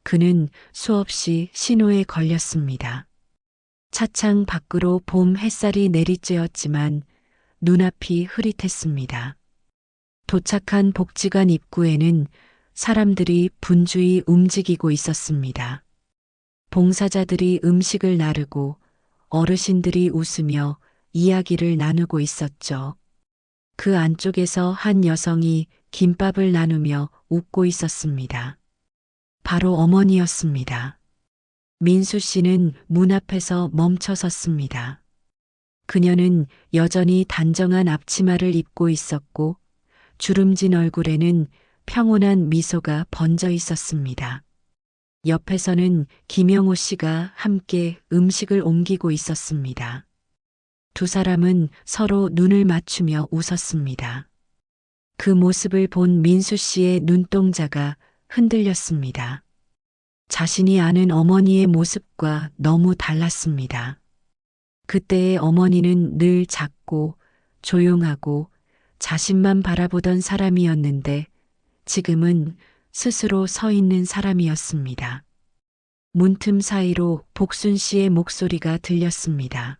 그는 수없이 신호에 걸렸습니다. 차창 밖으로 봄 햇살이 내리쬐었지만 눈앞이 흐릿했습니다. 도착한 복지관 입구에는 사람들이 분주히 움직이고 있었습니다. 봉사자들이 음식을 나르고 어르신들이 웃으며 이야기를 나누고 있었죠. 그 안쪽에서 한 여성이 김밥을 나누며 웃고 있었습니다. 바로 어머니였습니다. 민수 씨는 문 앞에서 멈춰 섰습니다. 그녀는 여전히 단정한 앞치마를 입고 있었고 주름진 얼굴에는 평온한 미소가 번져 있었습니다. 옆에서는 김영호 씨가 함께 음식을 옮기고 있었습니다. 두 사람은 서로 눈을 맞추며 웃었습니다. 그 모습을 본 민수 씨의 눈동자가 흔들렸습니다. 자신이 아는 어머니의 모습과 너무 달랐습니다. 그때의 어머니는 늘 작고 조용하고 자신만 바라보던 사람이었는데 지금은 스스로 서 있는 사람이었습니다. 문틈 사이로 복순 씨의 목소리가 들렸습니다.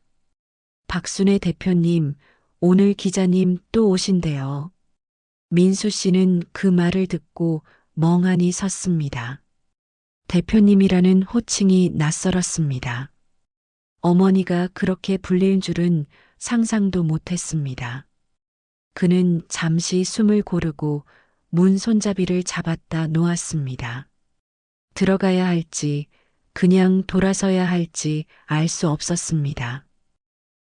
박순애 대표님, 오늘 기자님 또 오신대요. 민수 씨는 그 말을 듣고 멍하니 섰습니다. 대표님이라는 호칭이 낯설었습니다. 어머니가 그렇게 불릴 줄은 상상도 못했습니다. 그는 잠시 숨을 고르고 문 손잡이를 잡았다 놓았습니다. 들어가야 할지 그냥 돌아서야 할지 알 수 없었습니다.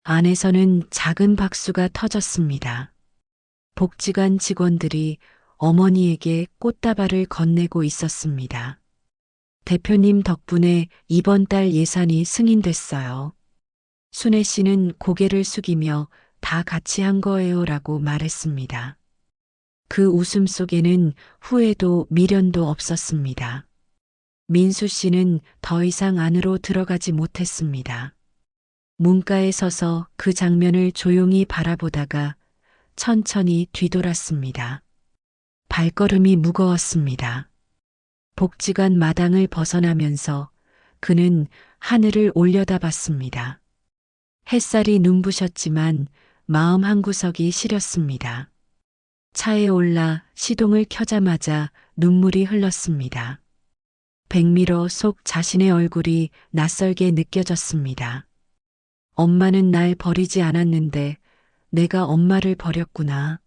안에서는 작은 박수가 터졌습니다. 복지관 직원들이 어머니에게 꽃다발을 건네고 있었습니다. 대표님 덕분에 이번 달 예산이 승인됐어요. 순애 씨는 고개를 숙이며 다 같이 한 거예요라고 말했습니다. 그 웃음 속에는 후회도 미련도 없었습니다. 민수 씨는 더 이상 안으로 들어가지 못했습니다. 문가에 서서 그 장면을 조용히 바라보다가 천천히 뒤돌았습니다. 발걸음이 무거웠습니다. 복지관 마당을 벗어나면서 그는 하늘을 올려다봤습니다. 햇살이 눈부셨지만 마음 한구석이 시렸습니다. 차에 올라 시동을 켜자마자 눈물이 흘렀습니다. 백미러 속 자신의 얼굴이 낯설게 느껴졌습니다. 엄마는 날 버리지 않았는데 내가 엄마를 버렸구나.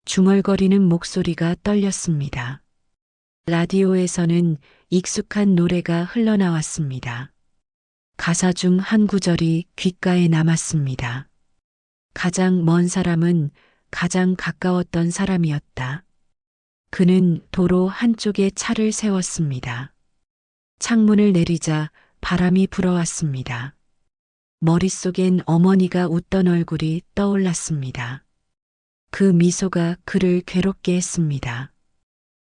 중얼거리는 목소리가 떨렸습니다. 라디오에서는 익숙한 노래가 흘러나왔습니다. 가사 중 한 구절이 귓가에 남았습니다. 가장 먼 사람은 가장 가까웠던 사람이었다. 그는 도로 한쪽에 차를 세웠습니다. 창문을 내리자 바람이 불어왔습니다. 머릿속엔 어머니가 웃던 얼굴이 떠올랐습니다. 그 미소가 그를 괴롭게 했습니다.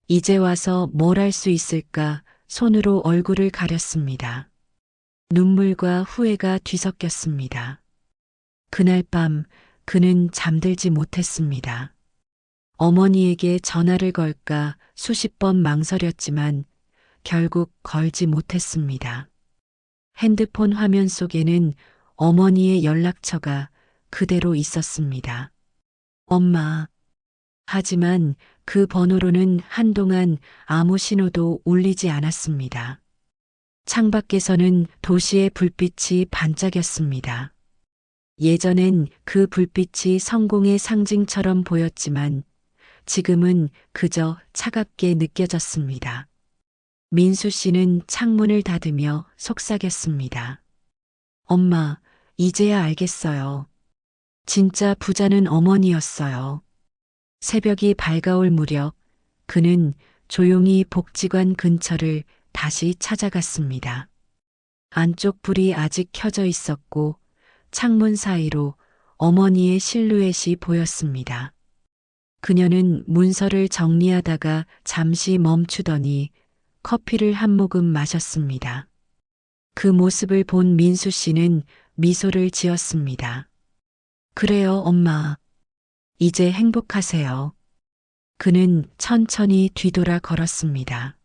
이제 와서 뭘 할 수 있을까 손으로 얼굴을 가렸습니다. 눈물과 후회가 뒤섞였습니다. 그날 밤 그는 잠들지 못했습니다. 어머니에게 전화를 걸까 수십 번 망설였지만 결국 걸지 못했습니다. 핸드폰 화면 속에는 어머니의 연락처가 그대로 있었습니다. 엄마. 하지만 그 번호로는 한동안 아무 신호도 울리지 않았습니다. 창밖에서는 도시의 불빛이 반짝였습니다. 예전엔 그 불빛이 성공의 상징처럼 보였지만 지금은 그저 차갑게 느껴졌습니다. 민수 씨는 창문을 닫으며 속삭였습니다. 엄마, 이제야 알겠어요. 진짜 부자는 어머니였어요. 새벽이 밝아올 무렵 그는 조용히 복지관 근처를 다시 찾아갔습니다. 안쪽 불이 아직 켜져 있었고 창문 사이로 어머니의 실루엣이 보였습니다. 그녀는 문서를 정리하다가 잠시 멈추더니 커피를 한 모금 마셨습니다. 그 모습을 본 민수 씨는 미소를 지었습니다. 그래요, 엄마. 이제 행복하세요. 그는 천천히 뒤돌아 걸었습니다.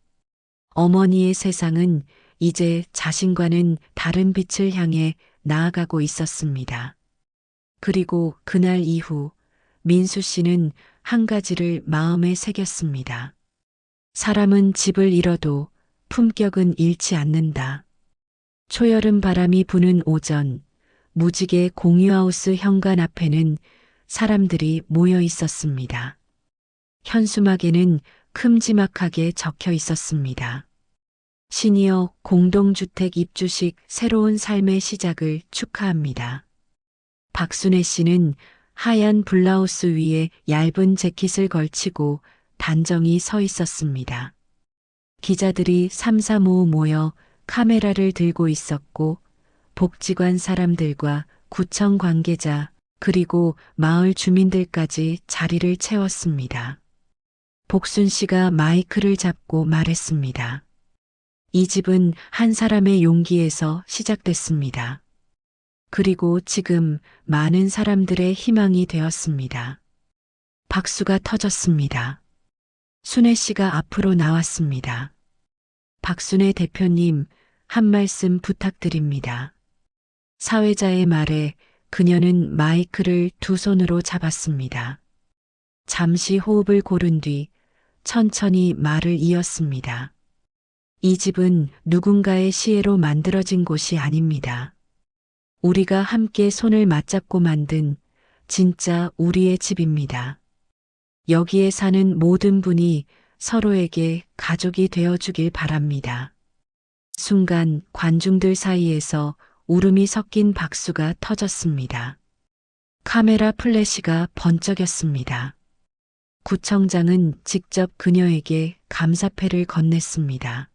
어머니의 세상은 이제 자신과는 다른 빛을 향해 나아가고 있었습니다. 그리고 그날 이후 민수 씨는 한 가지를 마음에 새겼습니다. 사람은 집을 잃어도 품격은 잃지 않는다. 초여름 바람이 부는 오전, 무지개 공유하우스 현관 앞에는 사람들이 모여 있었습니다. 현수막에는 큼지막하게 적혀 있었습니다. 시니어 공동주택 입주식 새로운 삶의 시작을 축하합니다. 박순애 씨는 하얀 블라우스 위에 얇은 재킷을 걸치고 단정히 서 있었습니다. 기자들이 삼삼오오 모여 카메라를 들고 있었고 복지관 사람들과 구청 관계자 그리고 마을 주민들까지 자리를 채웠습니다. 복순 씨가 마이크를 잡고 말했습니다. 이 집은 한 사람의 용기에서 시작됐습니다. 그리고 지금 많은 사람들의 희망이 되었습니다. 박수가 터졌습니다. 순애 씨가 앞으로 나왔습니다. 박순애 대표님, 한 말씀 부탁드립니다. 사회자의 말에 그녀는 마이크를 두 손으로 잡았습니다. 잠시 호흡을 고른 뒤 천천히 말을 이었습니다. 이 집은 누군가의 시혜로 만들어진 곳이 아닙니다. 우리가 함께 손을 맞잡고 만든 진짜 우리의 집입니다. 여기에 사는 모든 분이 서로에게 가족이 되어주길 바랍니다. 순간 관중들 사이에서 울음이 섞인 박수가 터졌습니다. 카메라 플래시가 번쩍였습니다. 구청장은 직접 그녀에게 감사패를 건넸습니다.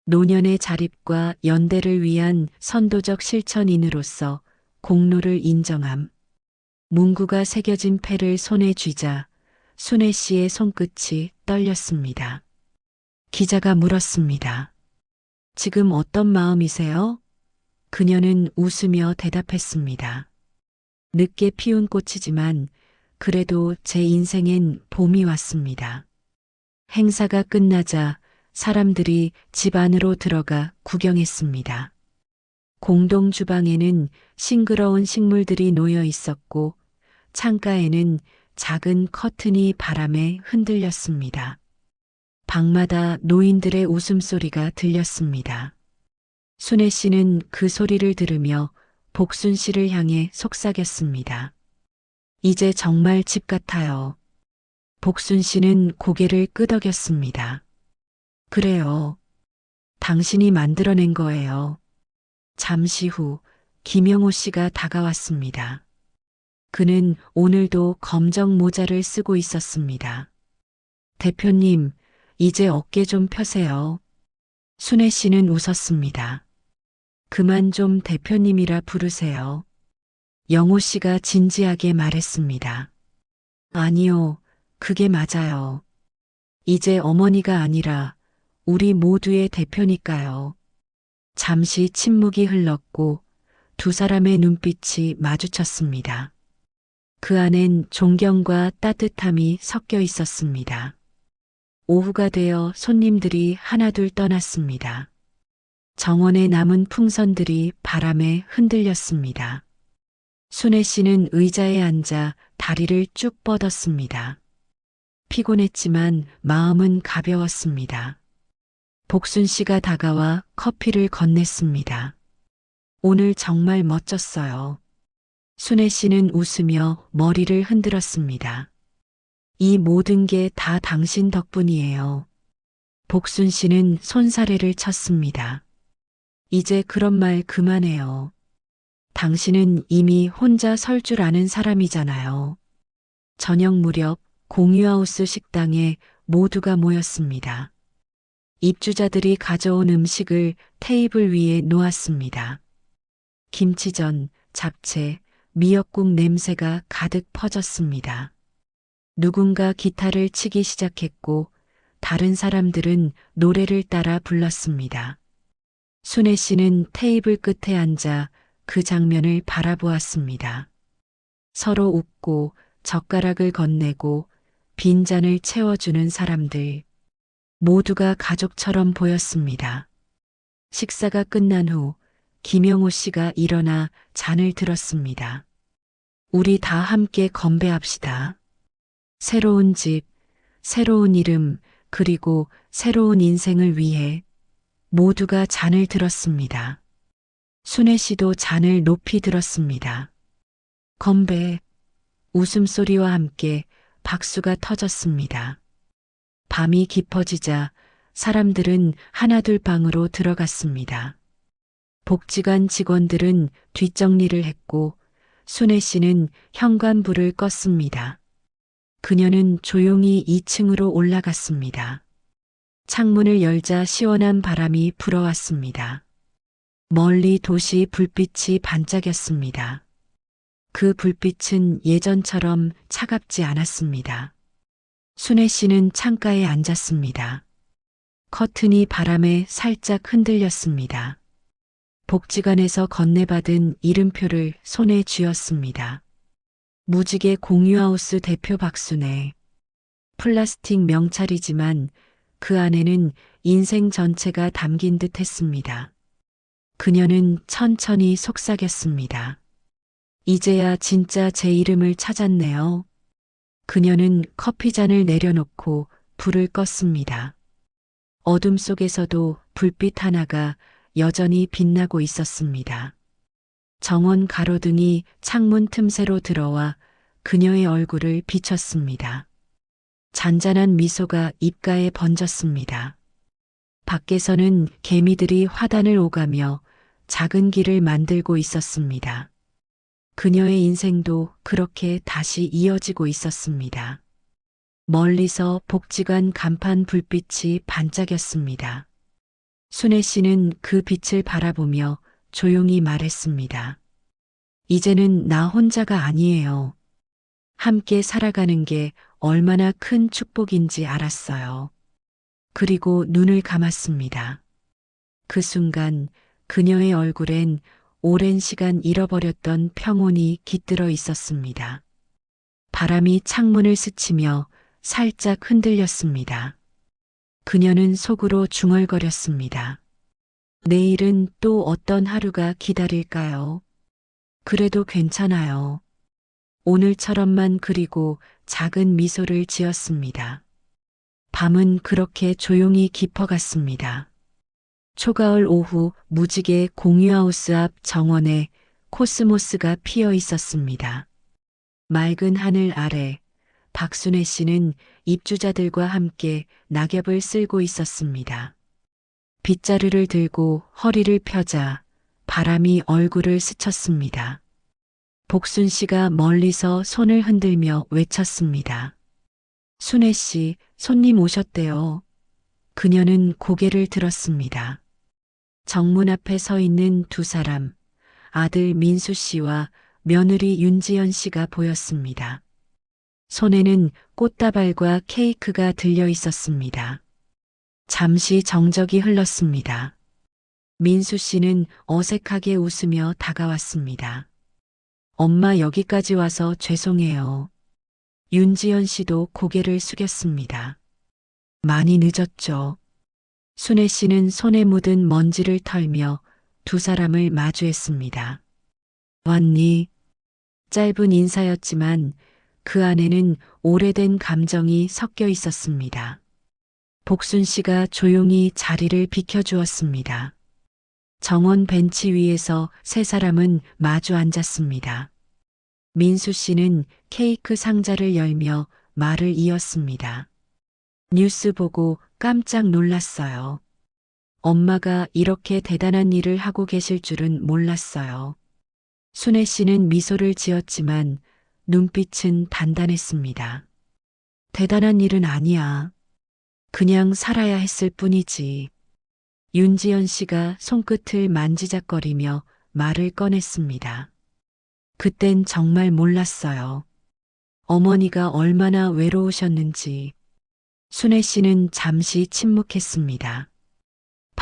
노년의 자립과 연대를 위한 선도적 실천인으로서 공로를 인정함. 문구가 새겨진 패를 손에 쥐자 순애 씨의 손끝이 떨렸습니다. 기자가 물었습니다. 지금 어떤 마음이세요? 그녀는 웃으며 대답했습니다. 늦게 피운 꽃이지만 그래도 제 인생엔 봄이 왔습니다. 행사가 끝나자 사람들이 집 안으로 들어가 구경했습니다. 공동 주방에는 싱그러운 식물들이 놓여 있었고 창가에는 작은 커튼이 바람에 흔들렸습니다. 방마다 노인들의 웃음소리가 들렸습니다. 순애 씨는 그 소리를 들으며 복순 씨를 향해 속삭였습니다. 이제 정말 집 같아요. 복순 씨는 고개를 끄덕였습니다. 그래요. 당신이 만들어낸 거예요. 잠시 후 김영호 씨가 다가왔습니다. 그는 오늘도 검정 모자를 쓰고 있었습니다. 대표님, 이제 어깨 좀 펴세요. 순애 씨는 웃었습니다. 그만 좀 대표님이라 부르세요. 영호 씨가 진지하게 말했습니다. 아니요, 그게 맞아요. 이제 어머니가 아니라 우리 모두의 대표니까요. 잠시 침묵이 흘렀고 두 사람의 눈빛이 마주쳤습니다. 그 안엔 존경과 따뜻함이 섞여 있었습니다. 오후가 되어 손님들이 하나둘 떠났습니다. 정원에 남은 풍선들이 바람에 흔들렸습니다. 순애 씨는 의자에 앉아 다리를 쭉 뻗었습니다. 피곤했지만 마음은 가벼웠습니다. 복순 씨가 다가와 커피를 건넸습니다. 오늘 정말 멋졌어요. 순애 씨는 웃으며 머리를 흔들었습니다. 이 모든 게 다 당신 덕분이에요. 복순 씨는 손사래를 쳤습니다. 이제 그런 말 그만해요. 당신은 이미 혼자 설 줄 아는 사람이잖아요. 저녁 무렵 공유하우스 식당에 모두가 모였습니다. 입주자들이 가져온 음식을 테이블 위에 놓았습니다. 김치전, 잡채, 미역국 냄새가 가득 퍼졌습니다. 누군가 기타를 치기 시작했고 다른 사람들은 노래를 따라 불렀습니다. 순애 씨는 테이블 끝에 앉아 그 장면을 바라보았습니다. 서로 웃고 젓가락을 건네고 빈잔을 채워주는 사람들. 모두가 가족처럼 보였습니다. 식사가 끝난 후 김영호 씨가 일어나 잔을 들었습니다. 우리 다 함께 건배합시다. 새로운 집, 새로운 이름, 그리고 새로운 인생을 위해 모두가 잔을 들었습니다. 순애 씨도 잔을 높이 들었습니다. 건배, 웃음소리와 함께 박수가 터졌습니다. 밤이 깊어지자 사람들은 하나둘 방으로 들어갔습니다. 복지관 직원들은 뒷정리를 했고 순애 씨는 현관불을 껐습니다. 그녀는 조용히 2층으로 올라갔습니다. 창문을 열자 시원한 바람이 불어왔습니다. 멀리 도시 불빛이 반짝였습니다. 그 불빛은 예전처럼 차갑지 않았습니다. 순애 씨는 창가에 앉았습니다. 커튼이 바람에 살짝 흔들렸습니다. 복지관에서 건네받은 이름표를 손에 쥐었습니다. 무지개 공유하우스 대표 박순애. 플라스틱 명찰이지만 그 안에는 인생 전체가 담긴 듯 했습니다. 그녀는 천천히 속삭였습니다. 이제야 진짜 제 이름을 찾았네요. 그녀는 커피잔을 내려놓고 불을 껐습니다. 어둠 속에서도 불빛 하나가 여전히 빛나고 있었습니다. 정원 가로등이 창문 틈새로 들어와 그녀의 얼굴을 비췄습니다. 잔잔한 미소가 입가에 번졌습니다. 밖에서는 개미들이 화단을 오가며 작은 길을 만들고 있었습니다. 그녀의 인생도 그렇게 다시 이어지고 있었습니다. 멀리서 복지관 간판 불빛이 반짝였습니다. 순애 씨는 그 빛을 바라보며 조용히 말했습니다. 이제는 나 혼자가 아니에요. 함께 살아가는 게 얼마나 큰 축복인지 알았어요. 그리고 눈을 감았습니다. 그 순간 그녀의 얼굴엔 오랜 시간 잃어버렸던 평온이 깃들어 있었습니다. 바람이 창문을 스치며 살짝 흔들렸습니다. 그녀는 속으로 중얼거렸습니다. 내일은 또 어떤 하루가 기다릴까요? 그래도 괜찮아요. 오늘처럼만. 그리고 작은 미소를 지었습니다. 밤은 그렇게 조용히 깊어갔습니다. 초가을 오후 무지개 공유하우스 앞 정원에 코스모스가 피어 있었습니다. 맑은 하늘 아래 박순애 씨는 입주자들과 함께 낙엽을 쓸고 있었습니다. 빗자루를 들고 허리를 펴자 바람이 얼굴을 스쳤습니다. 복순 씨가 멀리서 손을 흔들며 외쳤습니다. 순애 씨, 손님 오셨대요. 그녀는 고개를 들었습니다. 정문 앞에 서 있는 두 사람, 아들 민수 씨와 며느리 윤지연 씨가 보였습니다. 손에는 꽃다발과 케이크가 들려 있었습니다. 잠시 정적이 흘렀습니다. 민수 씨는 어색하게 웃으며 다가왔습니다. 엄마 여기까지 와서 죄송해요. 윤지연 씨도 고개를 숙였습니다. 많이 늦었죠. 순애 씨는 손에 묻은 먼지를 털며 두 사람을 마주했습니다. 왔니? 짧은 인사였지만 그 안에는 오래된 감정이 섞여 있었습니다. 복순 씨가 조용히 자리를 비켜주었습니다. 정원 벤치 위에서 세 사람은 마주 앉았습니다. 민수 씨는 케이크 상자를 열며 말을 이었습니다. 뉴스 보고 깜짝 놀랐어요. 엄마가 이렇게 대단한 일을 하고 계실 줄은 몰랐어요. 순애 씨는 미소를 지었지만 눈빛은 단단했습니다. 대단한 일은 아니야. 그냥 살아야 했을 뿐이지. 윤지연 씨가 손끝을 만지작거리며 말을 꺼냈습니다. 그땐 정말 몰랐어요. 어머니가 얼마나 외로우셨는지. 순애 씨는 잠시 침묵했습니다.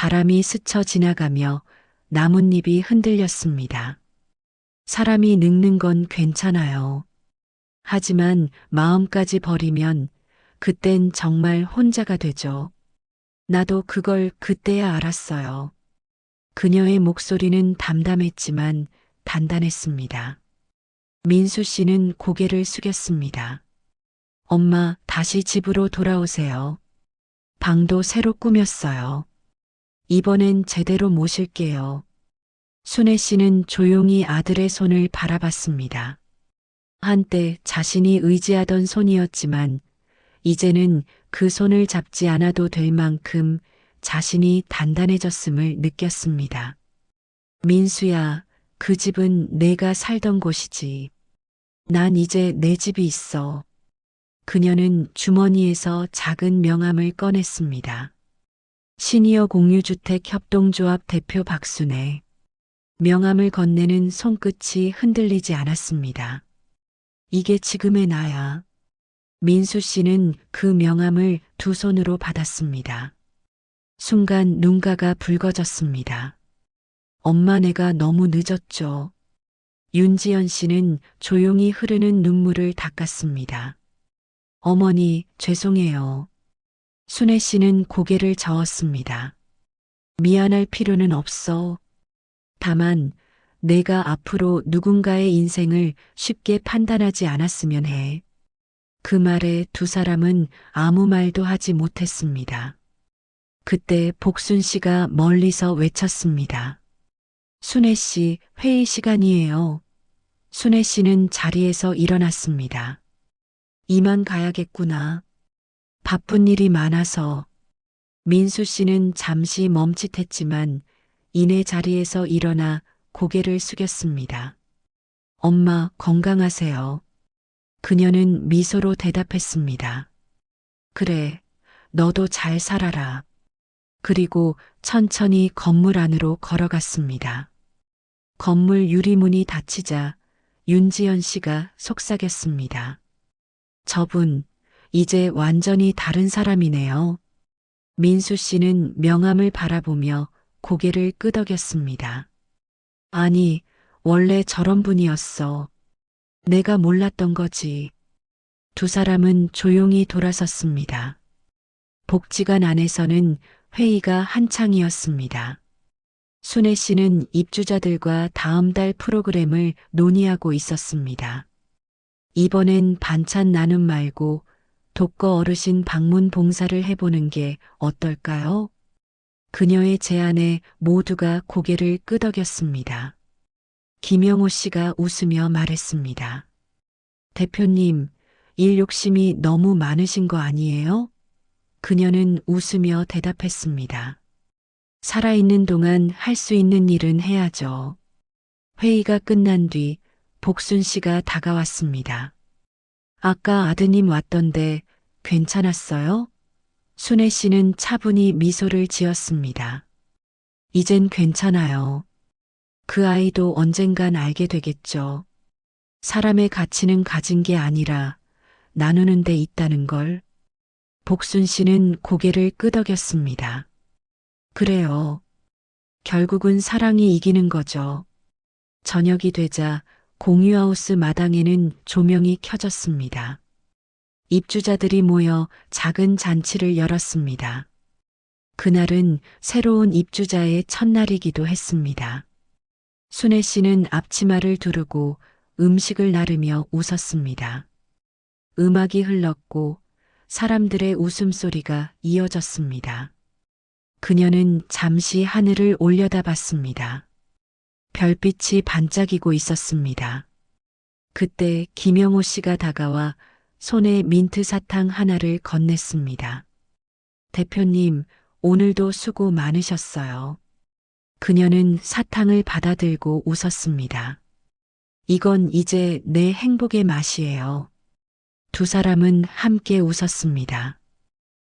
바람이 스쳐 지나가며 나뭇잎이 흔들렸습니다. 사람이 늙는 건 괜찮아요. 하지만 마음까지 버리면 그땐 정말 혼자가 되죠. 나도 그걸 그때야 알았어요. 그녀의 목소리는 담담했지만 단단했습니다. 민수 씨는 고개를 숙였습니다. 엄마, 다시 집으로 돌아오세요. 방도 새로 꾸몄어요. 이번엔 제대로 모실게요. 순애 씨는 조용히 아들의 손을 바라봤습니다. 한때 자신이 의지하던 손이었지만 이제는 그 손을 잡지 않아도 될 만큼 자신이 단단해졌음을 느꼈습니다. 민수야, 그 집은 내가 살던 곳이지. 난 이제 내 집이 있어. 그녀는 주머니에서 작은 명함을 꺼냈습니다. 시니어 공유주택 협동조합 대표 박순애. 명함을 건네는 손끝이 흔들리지 않았습니다. 이게 지금의 나야. 민수 씨는 그 명함을 두 손으로 받았습니다. 순간 눈가가 붉어졌습니다. 엄마, 내가 너무 늦었죠. 윤지연 씨는 조용히 흐르는 눈물을 닦았습니다. 어머니, 죄송해요. 순애 씨는 고개를 저었습니다. 미안할 필요는 없어. 다만 내가 앞으로 누군가의 인생을 쉽게 판단하지 않았으면 해. 그 말에 두 사람은 아무 말도 하지 못했습니다. 그때 복순 씨가 멀리서 외쳤습니다. 순애 씨, 회의 시간이에요. 순애 씨는 자리에서 일어났습니다. 이만 가야겠구나. 바쁜 일이 많아서. 민수 씨는 잠시 멈칫했지만 이내 자리에서 일어나 고개를 숙였습니다. 엄마, 건강하세요. 그녀는 미소로 대답했습니다. 그래, 너도 잘 살아라. 그리고 천천히 건물 안으로 걸어갔습니다. 건물 유리문이 닫히자 윤지연 씨가 속삭였습니다. 저분, 이제 완전히 다른 사람이네요. 민수 씨는 명함을 바라보며 고개를 끄덕였습니다. 아니, 원래 저런 분이었어. 내가 몰랐던 거지. 두 사람은 조용히 돌아섰습니다. 복지관 안에서는 회의가 한창이었습니다. 순애 씨는 입주자들과 다음 달 프로그램을 논의하고 있었습니다. 이번엔 반찬 나눔 말고 독거 어르신 방문 봉사를 해보는 게 어떨까요? 그녀의 제안에 모두가 고개를 끄덕였습니다. 김영호 씨가 웃으며 말했습니다. 대표님, 일 욕심이 너무 많으신 거 아니에요? 그녀는 웃으며 대답했습니다. 살아있는 동안 할 수 있는 일은 해야죠. 회의가 끝난 뒤 복순 씨가 다가왔습니다. 아까 아드님 왔던데 괜찮았어요? 순애 씨는 차분히 미소를 지었습니다. 이젠 괜찮아요. 그 아이도 언젠간 알게 되겠죠. 사람의 가치는 가진 게 아니라 나누는 데 있다는 걸. 복순 씨는 고개를 끄덕였습니다. 그래요. 결국은 사랑이 이기는 거죠. 저녁이 되자 공유하우스 마당에는 조명이 켜졌습니다. 입주자들이 모여 작은 잔치를 열었습니다. 그날은 새로운 입주자의 첫날이기도 했습니다. 순애 씨는 앞치마를 두르고 음식을 나르며 웃었습니다. 음악이 흘렀고 사람들의 웃음소리가 이어졌습니다. 그녀는 잠시 하늘을 올려다봤습니다. 별빛이 반짝이고 있었습니다. 그때 김영호 씨가 다가와 손에 민트 사탕 하나를 건넸습니다. 대표님, 오늘도 수고 많으셨어요. 그녀는 사탕을 받아들고 웃었습니다. 이건 이제 내 행복의 맛이에요. 두 사람은 함께 웃었습니다.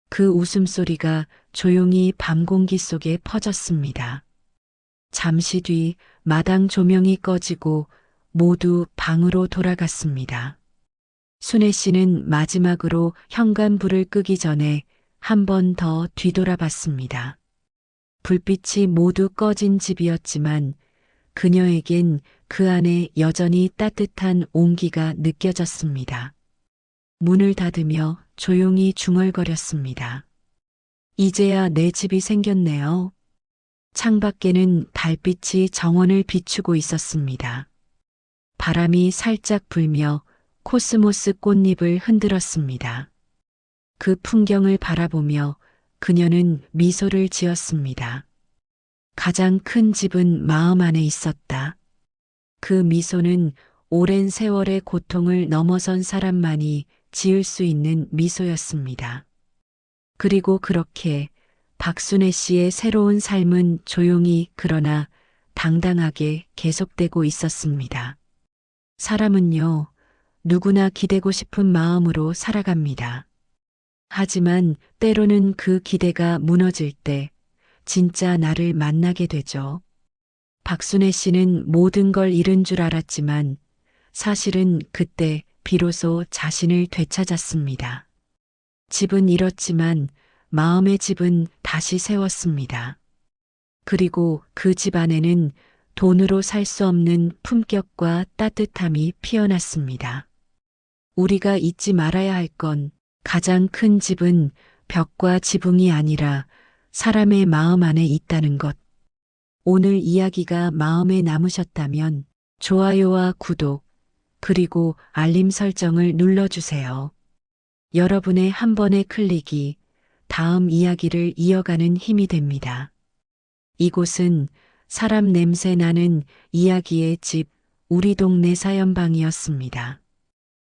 그 웃음소리가 조용히 밤 공기 속에 퍼졌습니다. 잠시 뒤 마당 조명이 꺼지고 모두 방으로 돌아갔습니다. 순애 씨는 마지막으로 현관불을 끄기 전에 한 번 더 뒤돌아봤습니다. 불빛이 모두 꺼진 집이었지만 그녀에겐 그 안에 여전히 따뜻한 온기가 느껴졌습니다. 문을 닫으며 조용히 중얼거렸습니다. 이제야 내 집이 생겼네요. 창밖에는 달빛이 정원을 비추고 있었습니다. 바람이 살짝 불며 코스모스 꽃잎을 흔들었습니다. 그 풍경을 바라보며 그녀는 미소를 지었습니다. 가장 큰 집은 마음 안에 있었다. 그 미소는 오랜 세월의 고통을 넘어선 사람만이 지을 수 있는 미소였습니다. 그리고 그렇게 박순애 씨의 새로운 삶은 조용히 그러나 당당하게 계속되고 있었습니다. 사람은요, 누구나 기대고 싶은 마음으로 살아갑니다. 하지만 때로는 그 기대가 무너질 때 진짜 나를 만나게 되죠. 박순애 씨는 모든 걸 잃은 줄 알았지만 사실은 그때 비로소 자신을 되찾았습니다. 집은 잃었지만 마음의 집은 다시 세웠습니다. 그리고 그 집 안에는 돈으로 살 수 없는 품격과 따뜻함이 피어났습니다. 우리가 잊지 말아야 할 건 가장 큰 집은 벽과 지붕이 아니라 사람의 마음 안에 있다는 것. 오늘 이야기가 마음에 남으셨다면 좋아요와 구독, 그리고 알림 설정을 눌러주세요. 여러분의 한 번의 클릭이 다음 이야기를 이어가는 힘이 됩니다. 이곳은 사람 냄새 나는 이야기의 집, 우리 동네 사연방이었습니다.